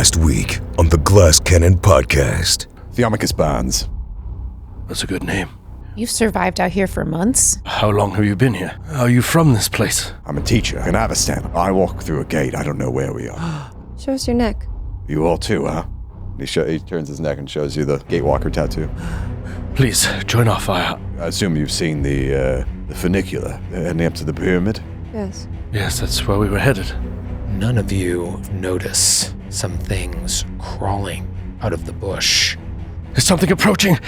last week on the Glass Cannon Podcast. Theomachus Barnes. That's a good name. You've survived out here for months? How long have you been here? Are you from this place? I'm a teacher in Avestan. I walk through a gate. I don't know where we are. Show us your neck. You all too, huh? He turns his neck and shows you the Gatewalker tattoo. Please, join our fire. I assume you've seen the funicular heading up to the pyramid? Yes. Yes, that's where we were headed. None of you notice some things crawling out of the bush. There's something approaching.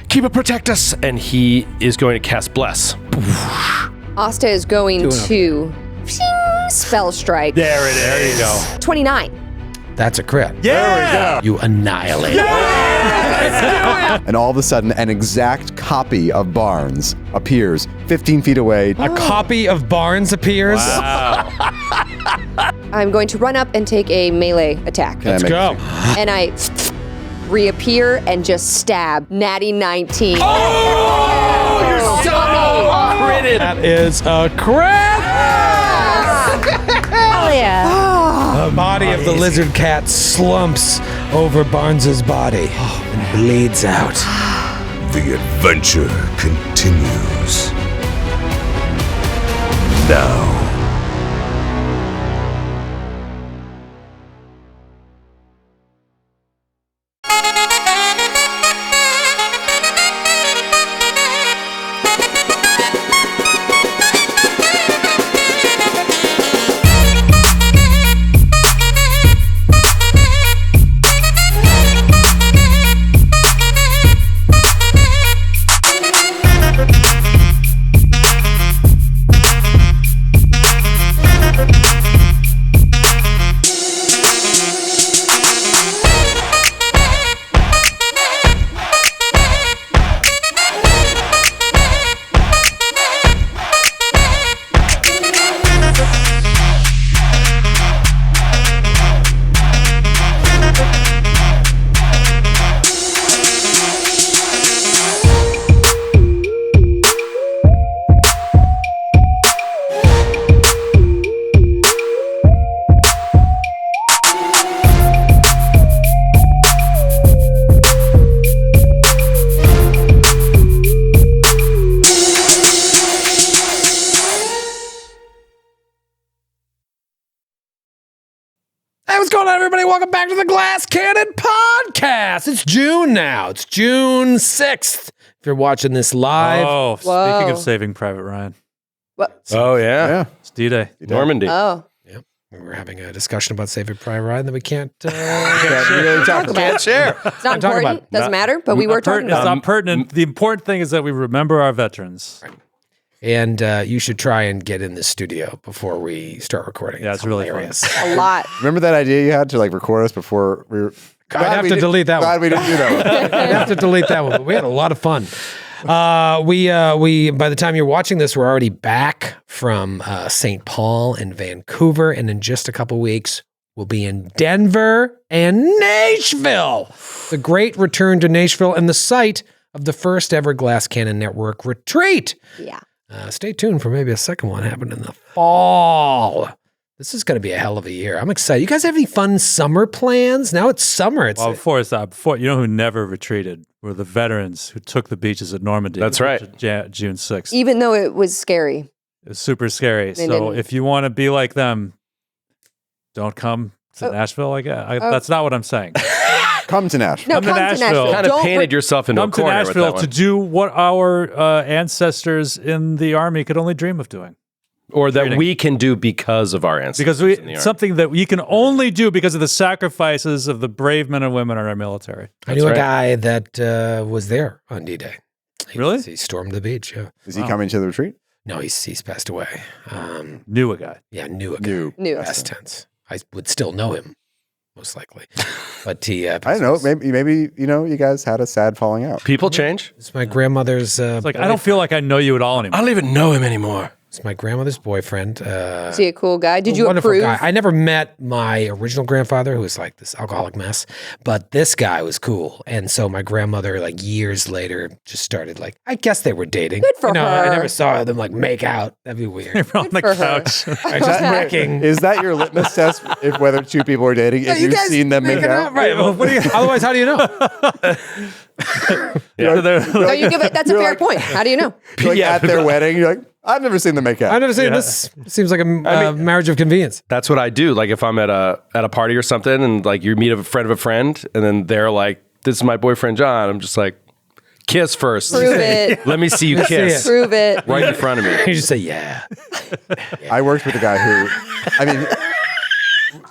Keep it, protect us. And he is going to cast Bless. Asta is going to spell strike. There it is. There you go. 29. That's a crit. Yeah! There we go. You annihilate. And all of a sudden, an exact copy of Barnes appears 15 feet away. A copy of Barnes appears. Wow. I'm going to run up and take a melee attack. Let's go. And I reappear and just stab. Natty 19. Oh, you're so critted. That is a crit. Oh, yeah. The body of the lizard cat slumps over Barnes's body and bleeds out. The adventure continues. Now. Welcome back to the Glass Cannon Podcast. It's June now. It's June 6th. If you're watching this live. Oh, Whoa. Speaking of Saving Private Ryan. What? Oh, yeah. It's D-Day. Normandy. Oh. Yep. We're having a discussion about Saving Private Ryan that we can't Can't share. It's not talk about important. it. Doesn't matter, but we were talking It's about it. not pertinent. The important thing is that we remember our veterans. Right. And you should try and get in the studio before we start recording. Yeah, it's really hilarious. A lot. Remember that idea you had to record us before we were... I'd have to delete that Glad one. we didn't do that one. I'd have to delete that one. But we had a lot of fun. We by the time you're watching this, we're already back from St. Paul and Vancouver, and in just a couple weeks, we'll be in Denver and Nashville. The great return to Nashville and the site of the first ever Glass Cannon Network retreat. Yeah. Stay tuned for maybe a second one happening in the fall. This is going to be a hell of a year. I'm excited. You guys have any fun summer plans? Now it's summer. It's Well, before you know who never retreated were the veterans who took the beaches at Normandy. That's right. June 6th. Even though it was scary. It was super scary. They So didn't. if you want to be like them, don't come to Nashville. That's not what I'm saying. Come to Nashville. No, Come to come to Nashville. Nashville. Kind of Don't painted yourself into a Come to corner with Nashville that one. to do what our ancestors in the Army could only dream of doing. Or that we can do because of our ancestors. Because in the army. something that we can only do because of the sacrifices of the brave men and women in our military. I knew right. a guy that was there on D-Day. Really? He stormed the beach, yeah. Is he coming to the retreat? No, he's passed away. Knew a guy. Yeah, knew a guy. New. Past tense. I would still know him, most likely. But he... I don't know. Maybe you guys had a sad falling out. People change. It's my grandmother's... It's like, I don't feel like I know you at all anymore. I don't even know him anymore. It's my grandmother's boyfriend. Is he a cool guy? Did A you wonderful approve? guy. I never met my original grandfather, who was like this alcoholic mess, but this guy was cool. And so my grandmother, like years later, just started like, I guess they were dating. Good for I her. never saw them like make out. That'd be weird. You're on the for her. couch. I just hacking. Is that your litmus test if whether two people are dating? If you've seen them make out? Right. Well, otherwise, how do you know? No, you give it. That's a fair point. How do you know? You're like at their wedding, you're like, I've never seen them make out. I've never seen this. Seems like a marriage of convenience. That's what I do. Like if I'm at a party or something, and like you meet a friend of a friend, and then they're like, "This is my boyfriend John." I'm just like, kiss first. Prove it. Let me see you kiss Prove it. right in front of me. You just say, yeah. I worked with a guy who, I mean,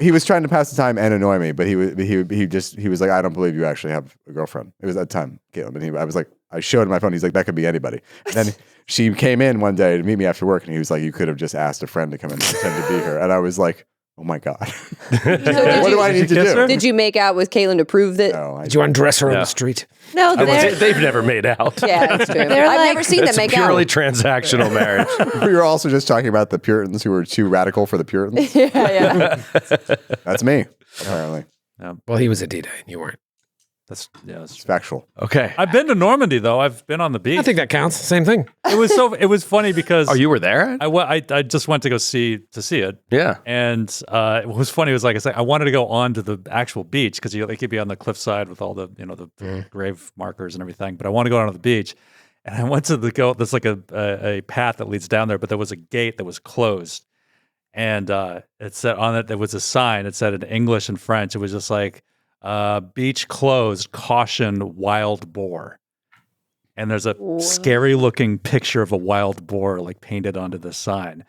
he was trying to pass the time and annoy me, but he was like, I don't believe you actually have a girlfriend. It was at the time, Caleb, and I was like, I showed him my phone. He's like, that could be anybody. And then she came in one day to meet me after work, and he was like, you could have just asked a friend to come in and pretend to be her. And I was like, oh my God. What do I need to do? Did you make out with Caitlin to prove that? No, Did you undress her on the street? No, They've never made out. Yeah, that's true. I've like- never seen them It's make purely out. transactional marriage. we were also just talking about the Puritans who were too radical for the Puritans. Yeah. That's me, apparently. Well, he was a D-Day and you weren't. That's It's factual. Okay. I've been to Normandy though. I've been on the beach. I think that counts. Same thing. It was funny because Oh, you were there? I just went to go see it. Yeah. And it was funny. It was like I said, I wanted to go on to the actual beach because they could be on the cliffside with all the the grave markers and everything. But I want to go down to the beach, and I went to there's like a path that leads down there, but there was a gate that was closed, and it said on it there was a sign. It said in English and French. It was just like beach closed, caution, wild boar. And there's a scary looking picture of a wild boar like painted onto the sign.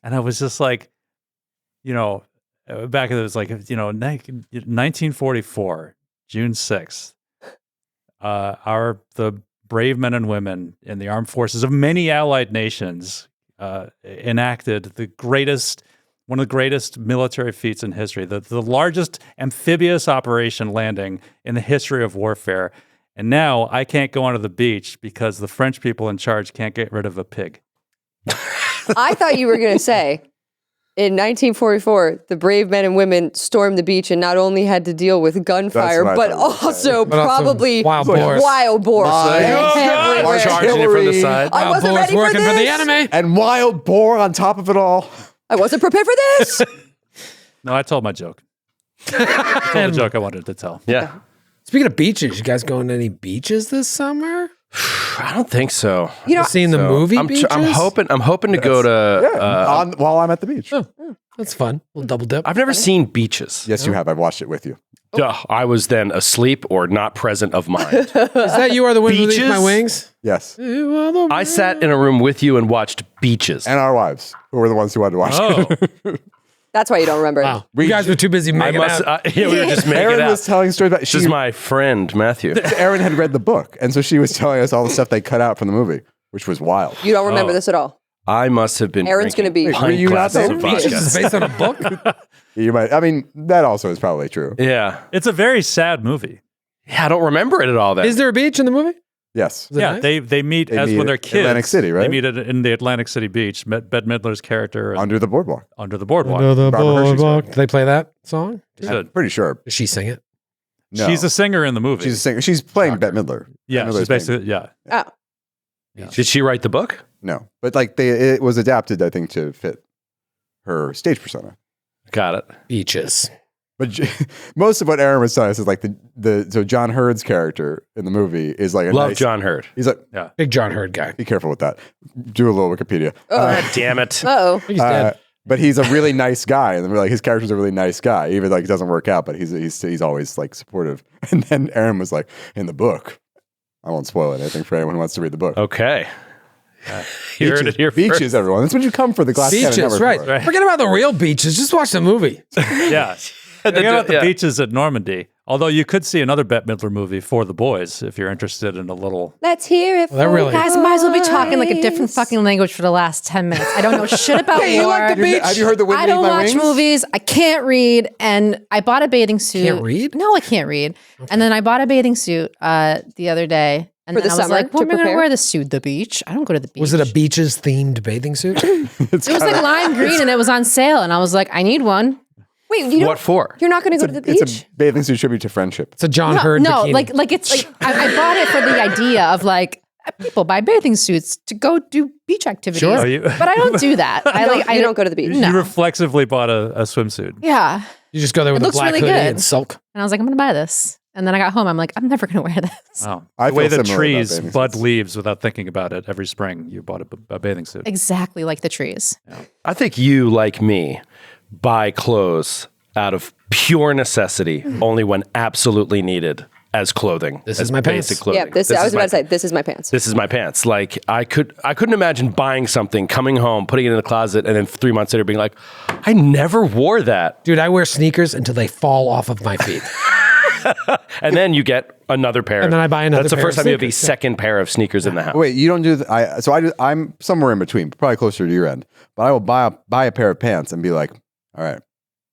And I was just like, back it was like, 1944, June 6th, the brave men and women in the armed forces of many allied nations enacted one of the greatest military feats in history, the largest amphibious operation landing in the history of warfare. And now I can't go onto the beach because the French people in charge can't get rid of a pig. I thought you were going to say, in 1944, the brave men and women stormed the beach and not only had to deal with gunfire, That's what I but thought you were also But also probably wild boars. Wild boars. everywhere. Charging it from the side. I Wild wasn't boars ready for working for the this. enemy. And wild boar on top of it all. I wasn't prepared for this. No, I told my joke. I told the joke I wanted to tell. Yeah. Speaking of beaches, you guys going to any beaches this summer? I don't think so. You know, Seeing the movie beaches? I'm hoping to go to. While I'm at the beach. That's fun. We'll double dip. I've never seen beaches. Yes, you have. I've watched it with you. Duh, I was then asleep or not present of mind. Is that You Are the Wind Beneath Beaches? My Wings? Yes. You are the I sat in a room with you and watched beaches. And our wives, who were the ones who wanted to watch it. that's why you don't remember. Wow. You guys were too busy I making must. out. We were just making Erin out. was telling stories about This is my friend Matthew. Erin had read the book, and so she was telling us all the stuff they cut out from the movie, which was wild. You don't remember this at all. I must have been. Erin's drinking gonna be- pint Were you not glasses there? of Beaches vodka. is based on a book? You might. I mean, that also is probably true. Yeah, It's a very sad movie. I don't remember it at all. Then Is there a beach in the movie? Yes. Is it Yeah, nice? they meet They as meet when they're at kids. Atlantic City, right? They meet in the Atlantic City beach. Bette Midler's character Under the boardwalk. under the boardwalk. Under the Robert Hershey's boardwalk. Did they play that song? Should. Pretty sure. Does she sing it? No. She's a singer in the movie. She's a singer. She's playing Bette Midler. yeah, Bette she's Midler's playing- basically yeah. Oh, Did she write the book? No, but like it was adapted, I think, to fit her stage persona. Got it. Beaches. But most of what Erin was telling us is like so John Hurd's character in the movie is like a Love nice, John Hurd. He's like, Big John Hurd guy. be careful with that. Do a little Wikipedia. God damn it. uh-oh. He's dead. But he's a really nice guy, and like his character's a really nice guy. Even like it doesn't work out, but he's always like supportive. And then Erin was like, in the book, I won't spoil anything for anyone who wants to read the book. Okay. You heard it here Beaches, first. everyone. That's what you come for. The Glass Cannon Beaches, Network right. for. Forget about the real beaches. Just watch the movie. Yeah. Forget about the beaches at Normandy. Although you could see another Bette Midler movie for the boys if you're interested in a little. Let's hear it. Well, that really- Guys, might as well be talking like a different fucking language for the last 10 minutes. I don't know shit about war. you like the beach? Have you heard the Wind I Beneath don't My watch Wings? movies. I can't read. And I bought a bathing suit. Can't read? No, I can't read. And then I bought a bathing suit the other day. And For then the I was summer, like, well, to I'm going to prepare? wear the suit, the beach. I don't go to the beach. Was it a beaches themed bathing suit? It was like lime green and it was on sale. And I was like, I need one. Wait, you don't, What for? you're not going to go to the It's beach? a bathing suit tribute to friendship. It's a John Hurd No, bikini. like it's like I bought it for the idea of like people buy bathing suits to go do beach activities. Sure. Oh, you- But I don't do that. I don't go to the beach. You reflexively bought a swimsuit. Yeah. You just go there with It a looks black really hoodie good. and sulk. And I was like, I'm going to buy this. And then I got home. I'm like, I'm never going to wear this. Oh, I the way feel the similar about trees bathing bud suits. leaves without thinking about it every spring. You bought a bathing suit. Exactly like the trees. I think you, like me, buy clothes out of pure necessity, only when absolutely needed as clothing. This as is my pants. basic clothing. Yeah, I was is about my- to say, this is my pants. This is my pants. Like I couldn't imagine buying something, coming home, putting it in the closet, and then 3 months later being like, I never wore that. Dude, I wear sneakers until they fall off of my feet. And then you get another pair. And then I buy another That's the pair first of time you have a sneakers, yeah. second pair of sneakers in the house. Wait, you don't do I'm somewhere in between, probably closer to your end. But I will buy a pair of pants and be like, all right,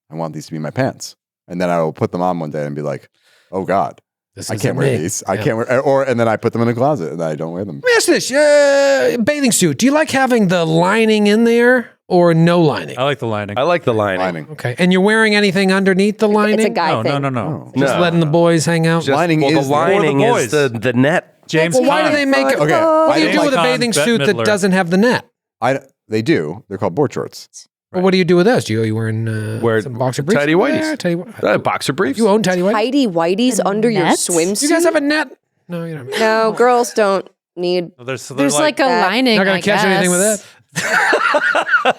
I want these to be my pants. And then I will put them on one day and be like, oh God, This I isn't can't wear me. these. I Yeah. can't wear, and then I put them in a closet and I don't wear them. Let me ask you this. Bathing suit. Do you like having the lining in there or no lining? I like the lining. I like the lining. Lining. Okay. And you're wearing anything underneath the lining? It's a guy no, thing. no. Just No. letting the boys hang out? Just- Lining well, is the lining For the is the net. James well, why do Caan. they make it? Okay, What do you I do don't with a like bathing Bette suit that Midler. doesn't have the net? They do. They're called board shorts. Well, what do you do with those? Do you wearing Wear some boxer briefs? tidy whities. Yeah, tidy whities. Boxer briefs. You own tidy whities? Tidy whities under your nets? swimsuit. You guys have a net? No, you don't. No, girls don't need. They're There's like a that. lining. Not gonna I catch anything with guess. that.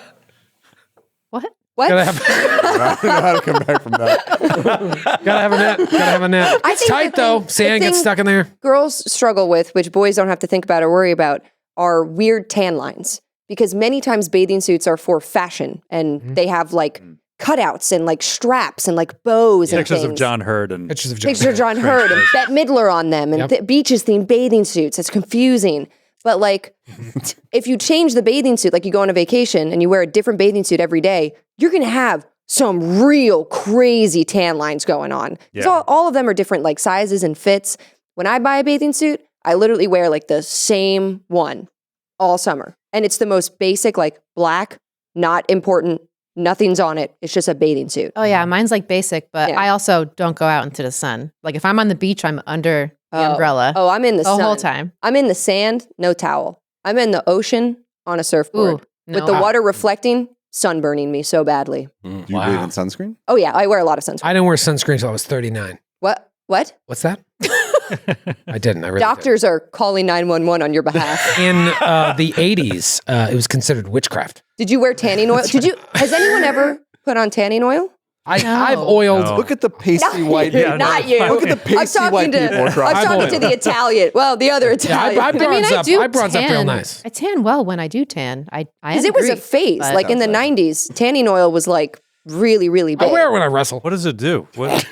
What? What? Gotta have, I don't know how to come back from that. gotta have a net. Gotta have a net. I It's think tight the though. thing- Sand the gets thing- stuck in there. Girls struggle with, which boys don't have to think about or worry about, are weird tan lines. Because many times bathing suits are for fashion and they have like cutouts and like straps and like bows and pictures things. of John Hurd and Pictures of John. Pictures of John Hurd and Bette Midler on them and Yep. beaches themed bathing suits. It's confusing. But like, if you change the bathing suit, like you go on a vacation and you wear a different bathing suit every day, you're going to have some real crazy tan lines going on. Yeah. So all of them are different like sizes and fits. When I buy a bathing suit, I literally wear like the same one all summer. And it's the most basic, like black, not important, nothing's on it. It's just a bathing suit. Oh yeah, mine's like basic, but Yeah. I also don't go out into the sun. Like if I'm on the beach, I'm under the umbrella Oh, I'm in the the sun. whole time. I'm in the sand, no towel. I'm in the ocean on a surfboard. Ooh, With no. the water reflecting, sunburning me so badly. Do you believe in sunscreen? Oh yeah, I wear a lot of sunscreen. I didn't wear sunscreen until I was 39. What? What's that? I didn't. I really didn't. Doctors are calling 911 on your behalf. In the 80s, it was considered witchcraft. Did you wear tanning oil? Has anyone ever put on tanning oil? I've oiled. No. Look at the pasty white. Yeah, Not no. you. Look at the I'm pasty talking white to people. I'm talking to the Italian. Well, the other Yeah, Italian. I bronze up. do I bronze up real tan. nice. I tan well when I do tan. I Because it was a agree, phase. but- Like in the 90s, tanning oil was like really, really big. I wear it when I wrestle. what does it do? What?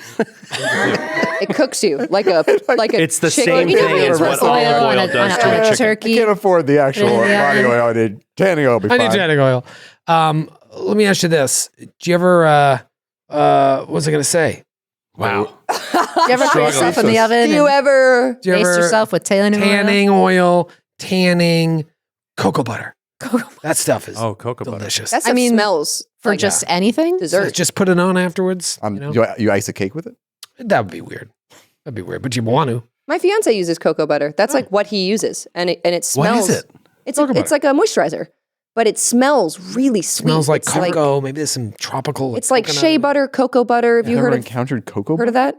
It cooks you like a It's the chicken. same You know, thing you as put what oil olive on oil a, does on to a a chicken. I turkey. can't afford the actual Put it in the body oven. oil. I need tanning oil. Will be I need fine. tanning oil. Let me ask you this: do you ever? What was I going to say? Wow. Do you ever put yourself in the oven Do you and ever? Do you baste ever yourself with tanning oil? tanning oil, tanning, cocoa butter? That stuff is Oh, cocoa butter. delicious. That I stuff mean, smells for like just anything? dessert. Just put it on afterwards. You know? You ice a cake with it? That would be weird. That'd be weird, but you want to. My fiance uses cocoa butter. That's like what he uses, and it What smells. is it? It's Cocoa it's like a moisturizer, but it smells really sweet. Smells like It's cocoa. Maybe there's some tropical. It's like coconut. shea butter, cocoa butter. Have you Ever heard of encountered cocoa? heard of that?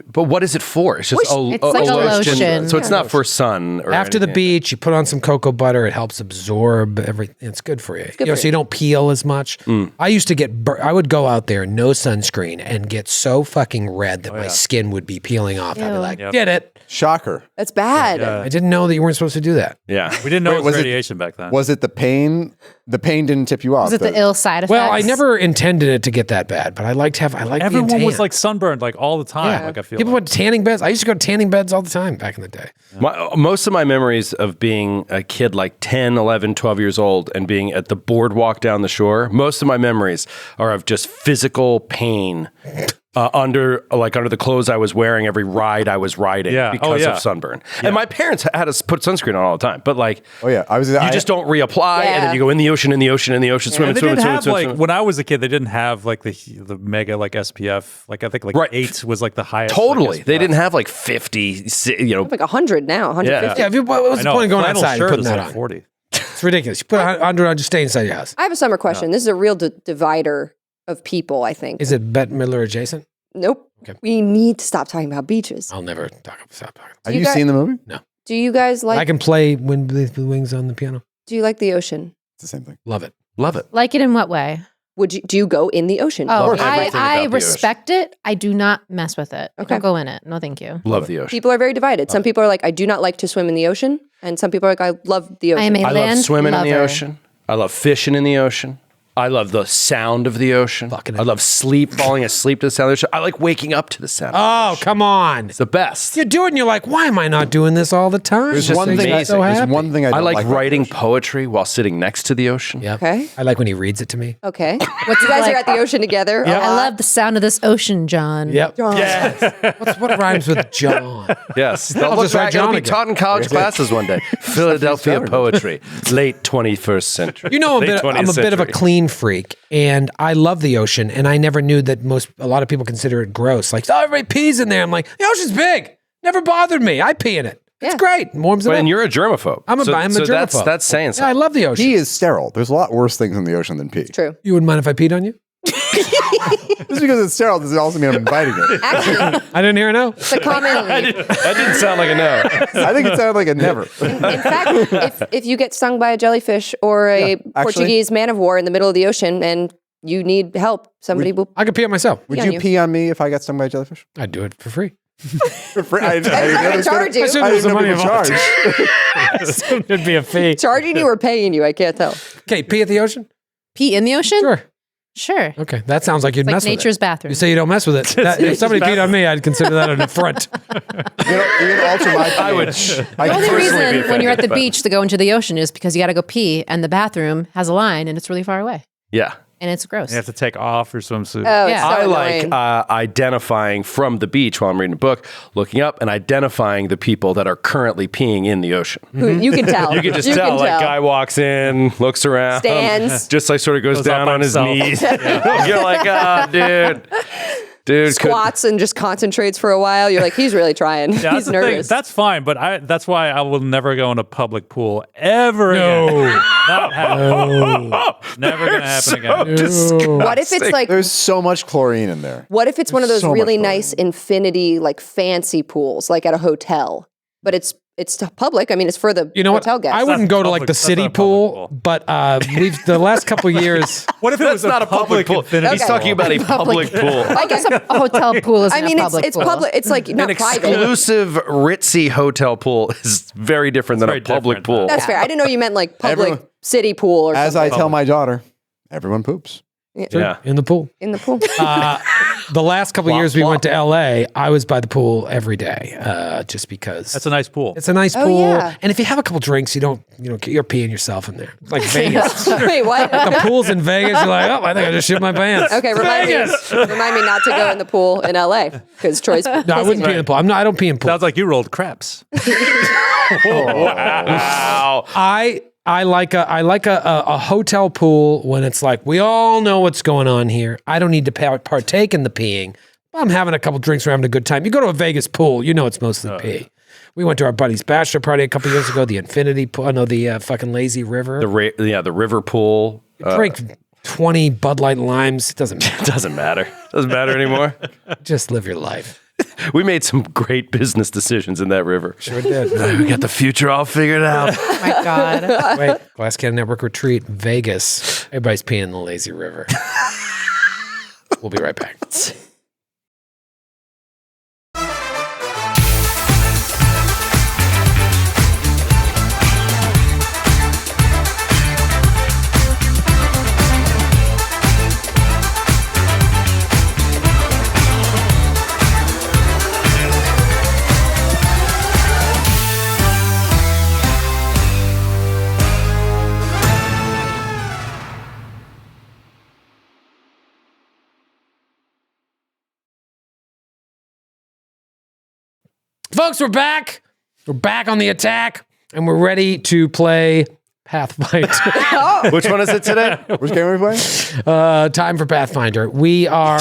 But what is it for? It's just It's like a lotion. So it's not for sun or After the anything. beach, you put on some cocoa butter. It helps absorb everything. It's good for you. good You know, for so you don't peel as much. I used to get. I would go out there, no sunscreen, and get so fucking red that my skin would be peeling off. I'd be Ew. like, Yep. "Did it?" Shocker. That's bad. Yeah. I didn't know that you weren't supposed to do that. Yeah. We didn't know Wait, it was was it- radiation back then. Was it the pain the pain didn't tip you off. Was it the ill side effects? Well, I never intended it to get that bad, but I like Everyone being was tan. like sunburned like all the time. Yeah. Like I feel People like. went to tanning beds. I used to go to tanning beds all the time back in the day. Most of my memories of being a kid like 10, 11, 12 years old and being at the boardwalk down the shore, most of my memories are of just physical pain under the clothes I was wearing every ride I was riding because of sunburn. And my parents had us put sunscreen on all the time, but like, I just don't reapply and then you go in the ocean, swim, swim. When I was a kid, they didn't have like the mega like SPF. Like I think like 8 was like the highest. Totally. Like, They didn't have like 50, Like 100 now, 150. Yeah, what's the point of going flannel outside and shirt putting is that like on? 40. It's ridiculous. You put under on, just stay inside your house. I have a summer question. This is a real divider of people, I think. Is it Bette Midler adjacent? Nope. Okay. We need to stop talking about beaches. I'll never stop talking. Have you seen the movie? No. Do you guys I like? can play Wind Beneath the Wings on the piano. Do you like the ocean? It's the same thing. Love it. Love it. Like it in what way? Do you go in the ocean? Oh, Love everything I about the respect it. I do not mess with it. Okay. Don't go in it. No, thank you. Love the ocean. People are very divided. Some people are like, I do not like to swim in the ocean, and some people are like, I love the ocean. I am a I love land swimming in the lover. ocean. I love fishing in the ocean. I love the sound of the ocean. I love falling asleep to the sound of the ocean. I like waking up to the sound. Oh, come on. It's the best. You do it and you're like, why am I not doing this all the time? There's just one thing. amazing. So There's happy. one thing I I don't like about the writing ocean. poetry while sitting next to the ocean. Yeah. Okay. I like when he reads it to me. Okay. You guys are at the ocean together. Yeah. a I lot. love the sound of this ocean, John. Yep. John. What rhymes with John? Yes, they'll I'll look just write back. It'll John be again. taught in college classes one day. Philadelphia poetry, late 21st century. You know, Late I'm a 20th bit of a century. clean freak, and I love the ocean, and I never knew that a lot of people consider it gross. Like, oh, everybody pees in there. I'm like, the ocean's big. Never bothered me. I pee in it. It's Yeah. great. It warms it But up. and you're a germaphobe. I'm a so germaphobe. That's saying Yeah, I something. love the ocean. Pee is sterile. There's a lot worse things in the ocean than pee. True. You wouldn't mind if I peed on you? Just because it's sterile doesn't also mean I'm inviting it. Actually, I didn't hear a no. it's a common. That didn't sound like a no. I think it sounded like a never. In fact, if you get stung by a jellyfish or a Portuguese man of war in the middle of the ocean and you need help, somebody will. I could pee on myself. Would on you you. pee on me if I got stung by a jellyfish? I'd do it for free. For free? I I'm not gonna charge you. assume I there's didn't some know money people involved. charge. There'd be a fee. Charging you or paying you? I can't tell. Okay, pee at the ocean? Pee in the ocean? Sure. Sure. Okay, that sounds like you'd Like mess nature's with it. bathroom. You say you don't mess with it. If somebody peed on me, I'd consider that an affront. You're gonna alter my I would. I The only personally reason be when you're at the but- beach to go into the ocean is because you got to go pee, and the bathroom has a line, and it's really far away, Yeah. and it's gross. You have to take off your swimsuit. Oh, Yeah. it's so I annoying. like identifying from the beach while I'm reading a book, looking up and identifying the people that are currently peeing in the ocean. Who- you can tell. You can just tell, like, guy walks in, looks around, Stands. just like sort of goes Goes up down by on his himself. knees. You're like, ah, dude, squats and just concentrates for a while. You're like, he's really trying. Yeah, that's he's the thing. nervous. That's fine, but that's why I will never go in a public pool ever No. again. Not happening. Never gonna happen again. What if it's like? There's so much chlorine in there. What if it's one of those so much really chlorine. nice infinity, like fancy pools, like at a hotel, but it's to public. I mean, it's for the You know what? hotel guests. I wouldn't not go to public- like the that's city not a public pool, pool. but we've the last couple years. What if it was That's not a public pool. infinity He's talking about a public pool. I guess a hotel pool is I mean, a public it's pool. public. It's like not An private. exclusive ritzy hotel pool is very different than very a public different, pool. That's fair. I didn't know you meant like public Everyone- city pool or As I something. tell my daughter, everyone poops. Yeah. In the pool. in the pool. The last couple years we went to LA, I was by the pool every day, just because. That's a nice pool. It's a nice Oh, pool, yeah. and if you have a couple drinks, you're peeing yourself in there, like Vegas. Wait, what? The pool's in Vegas. You're like, oh, I think I just shit my pants. Okay, remind me not to go in the pool in LA because Troy's. No, I wouldn't pee in the pool. I don't pee in pools. Sounds like you rolled craps. Wow. I like a hotel pool when it's like we all know what's going on here. I don't need to partake in the peeing. I'm having a couple drinks. We're having a good time. You go to a Vegas pool, you know it's mostly pee. We went to our buddy's bachelor party a couple years ago. The Infinity Pool, the fucking lazy river. The river pool. Drink 20 Bud Light limes. It doesn't matter. Doesn't matter. Doesn't matter anymore. Just live your life. We made some great business decisions in that river. Sure did. We got the future all figured out. Oh my God. Wait, Glass Cannon Network retreat, Vegas. Everybody's peeing in the lazy river. We'll be right back. Folks, we're back. We're back on the attack, and we're ready to play Pathfinder. Which one is it today? Which game are we playing? Time for Pathfinder. We are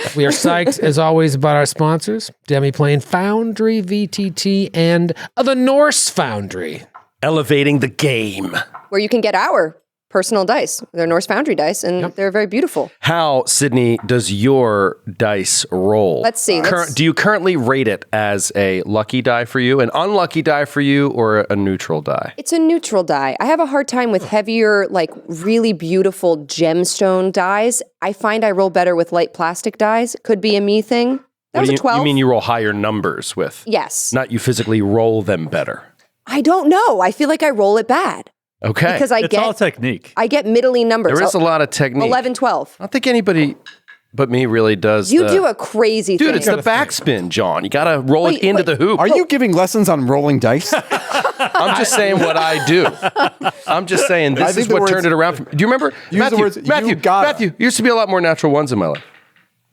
psyched as always about our sponsors: Demiplane, Foundry, VTT, and the Norse Foundry. Elevating the game. Where you can get our personal dice. They're Norse Foundry dice, and they're very beautiful. How, Sydney, does your dice roll? Let's see. Do you currently rate it as a lucky die for you, an unlucky die for you, or a neutral die? It's a neutral die. I have a hard time with heavier, like really beautiful gemstone dies. I find I roll better with light plastic dies. Could be a me thing. That was a 12. You mean you roll higher numbers with? Yes. Not you physically roll them better. I don't know. I feel like I roll it bad. Okay. Because It's all technique. I get middling numbers. There is a lot of technique. 11, 12. I don't think anybody but me really does. You do a crazy thing. Dude, it's the backspin, John. You got to roll it into the hoop. Are you giving lessons on rolling dice? I'm just saying what I do. I'm just saying this is what turned it around. Do you remember? Use the words, you Matthew, gotta. used to be a lot more natural ones in my life.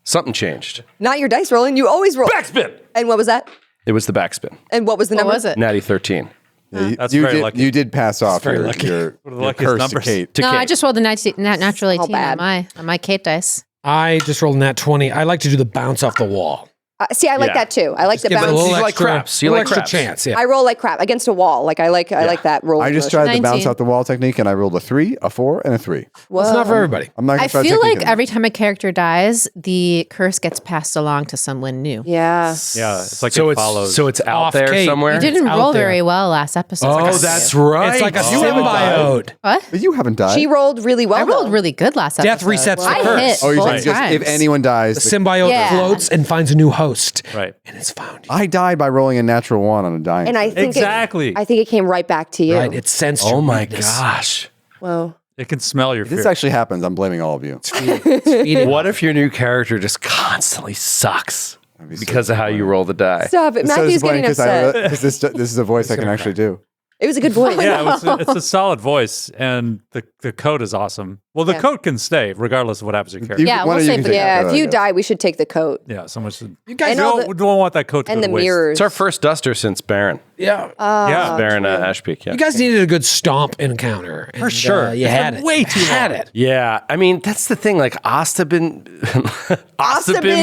Something changed. Not your dice rolling. You always roll. Backspin. And what was that? It was the backspin. And what was the What number? was it? Natty 13. Yeah, That's you very did, lucky. You did pass off your What are the luckiest curse numbers? to Kate. No, I just rolled a natural 18 bad. on my Kate dice. I just rolled a nat 20. I like to do the bounce off the wall. See, I like Yeah. that too. I like the Give it a bounce. little You like extra, craps. You little like extra craps. chance. Yeah. I roll like crap against a wall. Like I like that roll. I just motion. tried the bounce 19. out the wall technique, and I rolled a 3, a 4, and a 3. Whoa. It's not for everybody. I'm not gonna I try feel technique like anymore. every time a character dies, the curse gets passed along to someone new. Yeah. Yeah, it's like So it follows. it's out Off there Kate. somewhere. You You didn't out roll there. very well last episode. Oh, that's right. It's like a You haven't died. symbiote. What? But you haven't died. She rolled really well. I rolled though. really good last Death episode. resets the I curse. hit Oh, you're both saying just if times. anyone dies, The symbiote Yeah. floats and finds a new host. right. And it's found you. I died by rolling a natural 1 on a dying. And I think Exactly. I think it came right back to you. Right. It sensed Oh your my weakness. gosh. Whoa. It can smell your this fear. actually happens. I'm blaming all of you. Feeding. What if your new character just constantly sucks because of how you roll the die? Stop it. It's so Matthew's getting disappointing upset. because this is a voice I can actually do. It was a good voice. Yeah, it's a solid voice, and the coat is awesome. Well, the Yeah. coat can stay regardless of what happens to your character. You- Yeah, one we'll of you say can for take Yeah, the if photo, I you guess. die, we should take the coat Yeah, someone should. You guys And We all don't want that coat to and go the to waste. mirrors. It's our first duster since Baron. Yeah. Yeah, Baron Ashpeak, yeah. You guys needed a good stomp encounter. For and, sure. You It's had been it. way too You had long. it. Yeah, I mean, that's the thing. Like, Asta been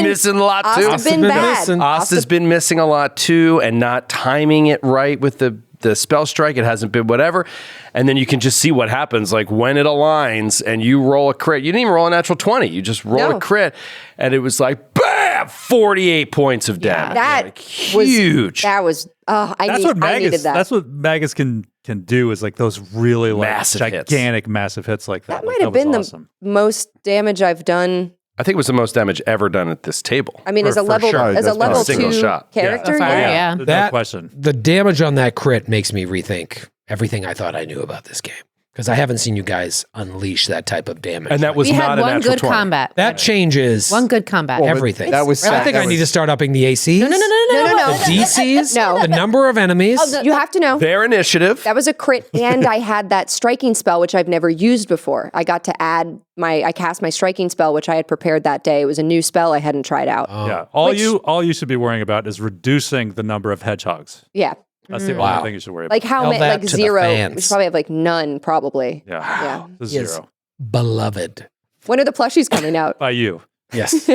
missing a lot too. Asta been bad. missing. Asta's been missing a lot too, and not timing it right with the spell strike. It hasn't been whatever. And then you can just see what happens. Like when it aligns and you roll a crit, you didn't even roll a natural 20. You just roll No. a crit, and it was like, bam, 48 points of damage. That Like, was huge. That was. That's I what needed Magus. that. That's what Magus can do is like those really like Massive hits. gigantic, massive hits like that. That Like, might have was been awesome. the most damage I've done. I think it was the most damage ever done at this table. I mean, as a For level sure. as a That's level a single 2 shot. character. Fire, Yeah. yeah. No That question. The damage on that crit makes me rethink everything I thought I knew about this game. Because I haven't seen you guys unleash that type of damage. And that was We not had a one natural good 20. combat. that changes One good combat. Well, but everything. That was. I think I need to start upping the ACs. No. No. DCs, No. the number of enemies. You have to know. Their initiative. That was a crit, and I had that striking spell, which I've never used before. I got to add I cast my striking spell, which I had prepared that day. It was a new spell I hadn't tried out. Yeah, all you should be worrying about is reducing the number of hedgehogs. Yeah, That's the only thing you should worry about. like how Tell many? that Like to the 0. We fans. should probably have like none, probably. Yeah, Yeah. The Yes. 0 Beloved. When are the plushies coming out? by you. Yes.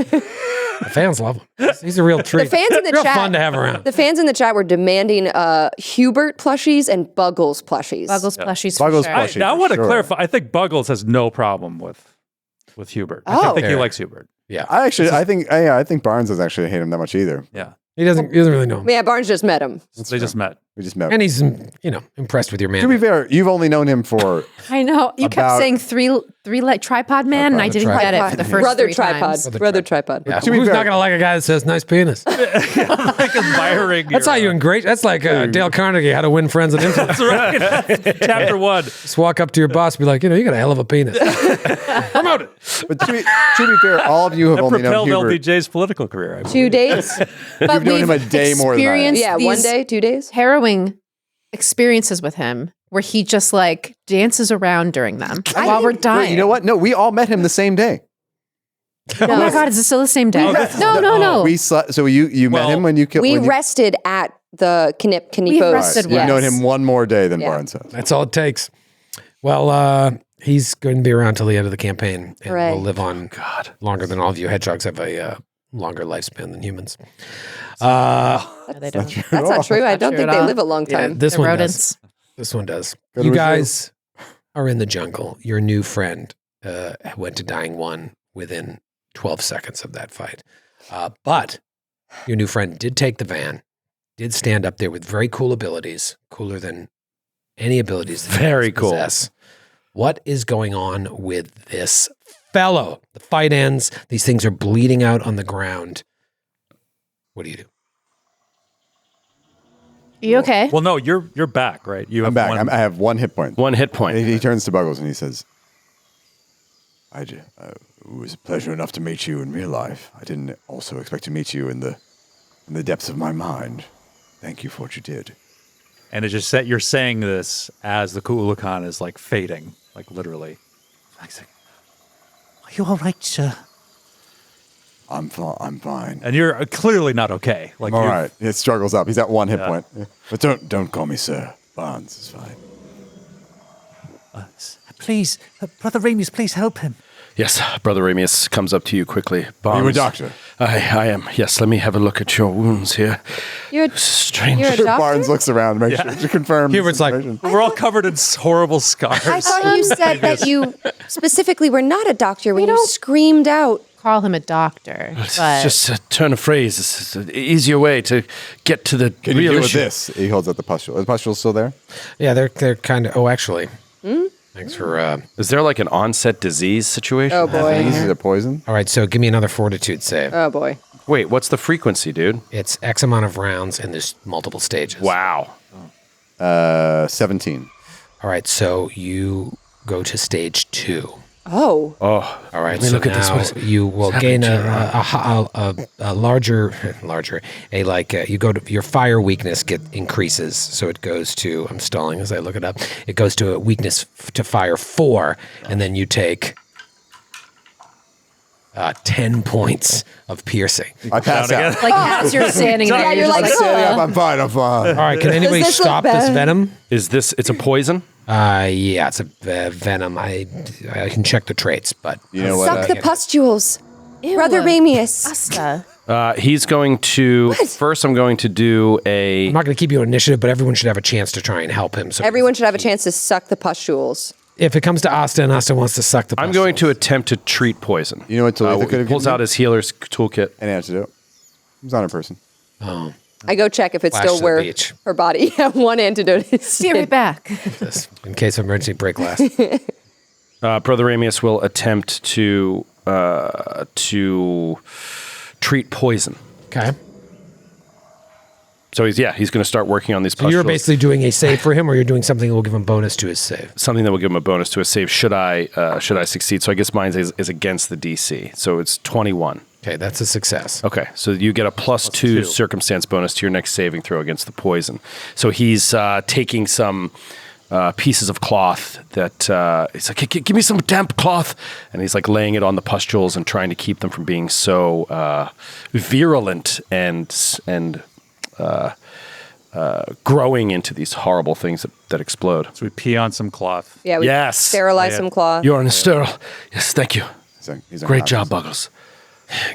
The fans love him. He's a real treat. The fans in the real chat. fun to have around. The fans in the chat were demanding Hubert plushies and Buggles plushies. Buggles plushies Buggles for sure. plushies. Now I for want to sure. clarify. I think Buggles has no problem with Hubert. I Oh. think he Fair. likes Hubert. Yeah. I think Barnes doesn't actually hate him that much either. Yeah, He doesn't really know him. Yeah, Barnes just met him. they just met. We just met. And he's, impressed with your man. To be fair, you've only known him for I know. You About- kept saying three like tripod man, and I didn't get it for the first Brother 3 tripod. times. Brother tripod. Yeah, To be who's fair- not going to like a guy that says nice penis? Like admiring. That's how you ingrate. That's like Dale Carnegie, How to Win Friends and Influence. That's right. Chapter 1. Just walk up to your boss, be like, you got a hell of a penis. Promote it. But to be fair, all of you have That only known propelled Hubert. LBJ's political career. I believe. 2 days. But You've known him a we've day more than I have. experienced Yeah, 1 these day, 2 days. harrowing experiences with him where he just like dances around during them while we're dying. You know what? No, we all met him the same day. Oh my God, is this still the same day? No. We so you met him when you killed. We when you, rested at the Knipos. rested You've known him one more day than Barnes has. That's all it takes. Well, he's going to be around till the end of the campaign, and Right. will live on longer than all of you. Hedgehogs have a longer lifespan than humans. They don't. That's not true. I don't true think at they all. live a long time. This They're one rodents. does. This one does. Go to You reserve. guys are in the jungle. Your new friend went to dying one within 12 seconds of that fight. But your new friend did take the van, did stand up there with very cool abilities, cooler than any abilities that Very you cool. possess. What is going on with this fellow? The fight ends. These things are bleeding out on the ground. What do you do? You okay? Well, no, you're back, right? You I'm have back. one- I have 1 hit point. 1 hit point. He turns to Buggles and he says, it was a pleasure enough to meet you in real life. I didn't also expect to meet you in the depths of my mind. Thank you for what you did. And it just said you're saying this as the Kuulakan is like fading, like literally. Like, are you all right, sir? I'm fine. And you're clearly not okay. Like All you're- right. It struggles up. He's at 1 hit point. But don't call me sir. Barnes is fine. Please, Brother Ramius, please help him. Yes, Brother Ramius comes up to you quickly. Barnes, Are you a doctor? I am. Yes, let me have a look at your wounds here. You're, Strange. you're a doctor? Barnes looks around to make sure to confirm. Hubert's this like, information. We're all covered in horrible scars. I thought you said that you specifically were not a doctor when you don't- screamed out. Call him a doctor. It's But just a turn of phrase. It's an easier way to get to the Can you real deal with issue. this? He holds up the pustule. Is the pustule still there? yeah, they're kind of, oh, actually, thanks for, Is there like an onset disease situation? Oh, boy. Is it poison? all right, so give me another fortitude save. Oh, boy. Wait, what's the frequency, dude? It's X amount of rounds and there's multiple stages. Wow. 17. All right, so you go to stage 2. Oh. Oh, All right, let me so look at this. now What is- you will what's gain happening a larger, you go to, your fire weakness increases. So it goes to, I'm stalling as I look it up. It goes to a weakness to fire 4, and then you take 10 points of piercing. I pass out. like as you're standing there, Yeah, you're just like, Yeah, I'm fine. I'm fine. All right, can anybody this look stop this bad? venom? Is this? It's a poison. Yeah, it's a venom. I can check the traits, but You know what? Suck the pustules. Brother Ew. Ramius. Asta. He's going to first. I'm going to do a. I'm not going to keep you on initiative, but everyone should have a chance to try and help him. So Everyone should have a chance to suck the pustules. if it comes to Asta and Asta wants to suck the I'm going to pustules. attempt to treat poison. You know what Talitha could have Pulls given out me? his healer's toolkit. An antidote. He's on a person. Oh, I go check if it's Flash still to the where beach. her body. One antidote is. Be right back. this, in case of emergency break glass. Brother Ramius will attempt to treat poison. Okay. So he's going to start working on these. So you're pustules. basically doing a save for him, or you're doing something that will give him bonus to his save. Something that will give him a bonus to a save. Should I succeed? So I guess mine is against the DC. So it's 21. Okay, that's a success. Okay, so you get a plus 2 circumstance bonus to your next saving throw against the poison. So he's taking some pieces of cloth that he's like, give me some damp cloth, and he's like laying it on the pustules and trying to keep them from being so virulent and growing into these horrible things that explode. So we pee on some cloth. Yeah, we Yes. sterilize some cloth. You're in a sterile. Yes, thank you. He's Great job, Buggles.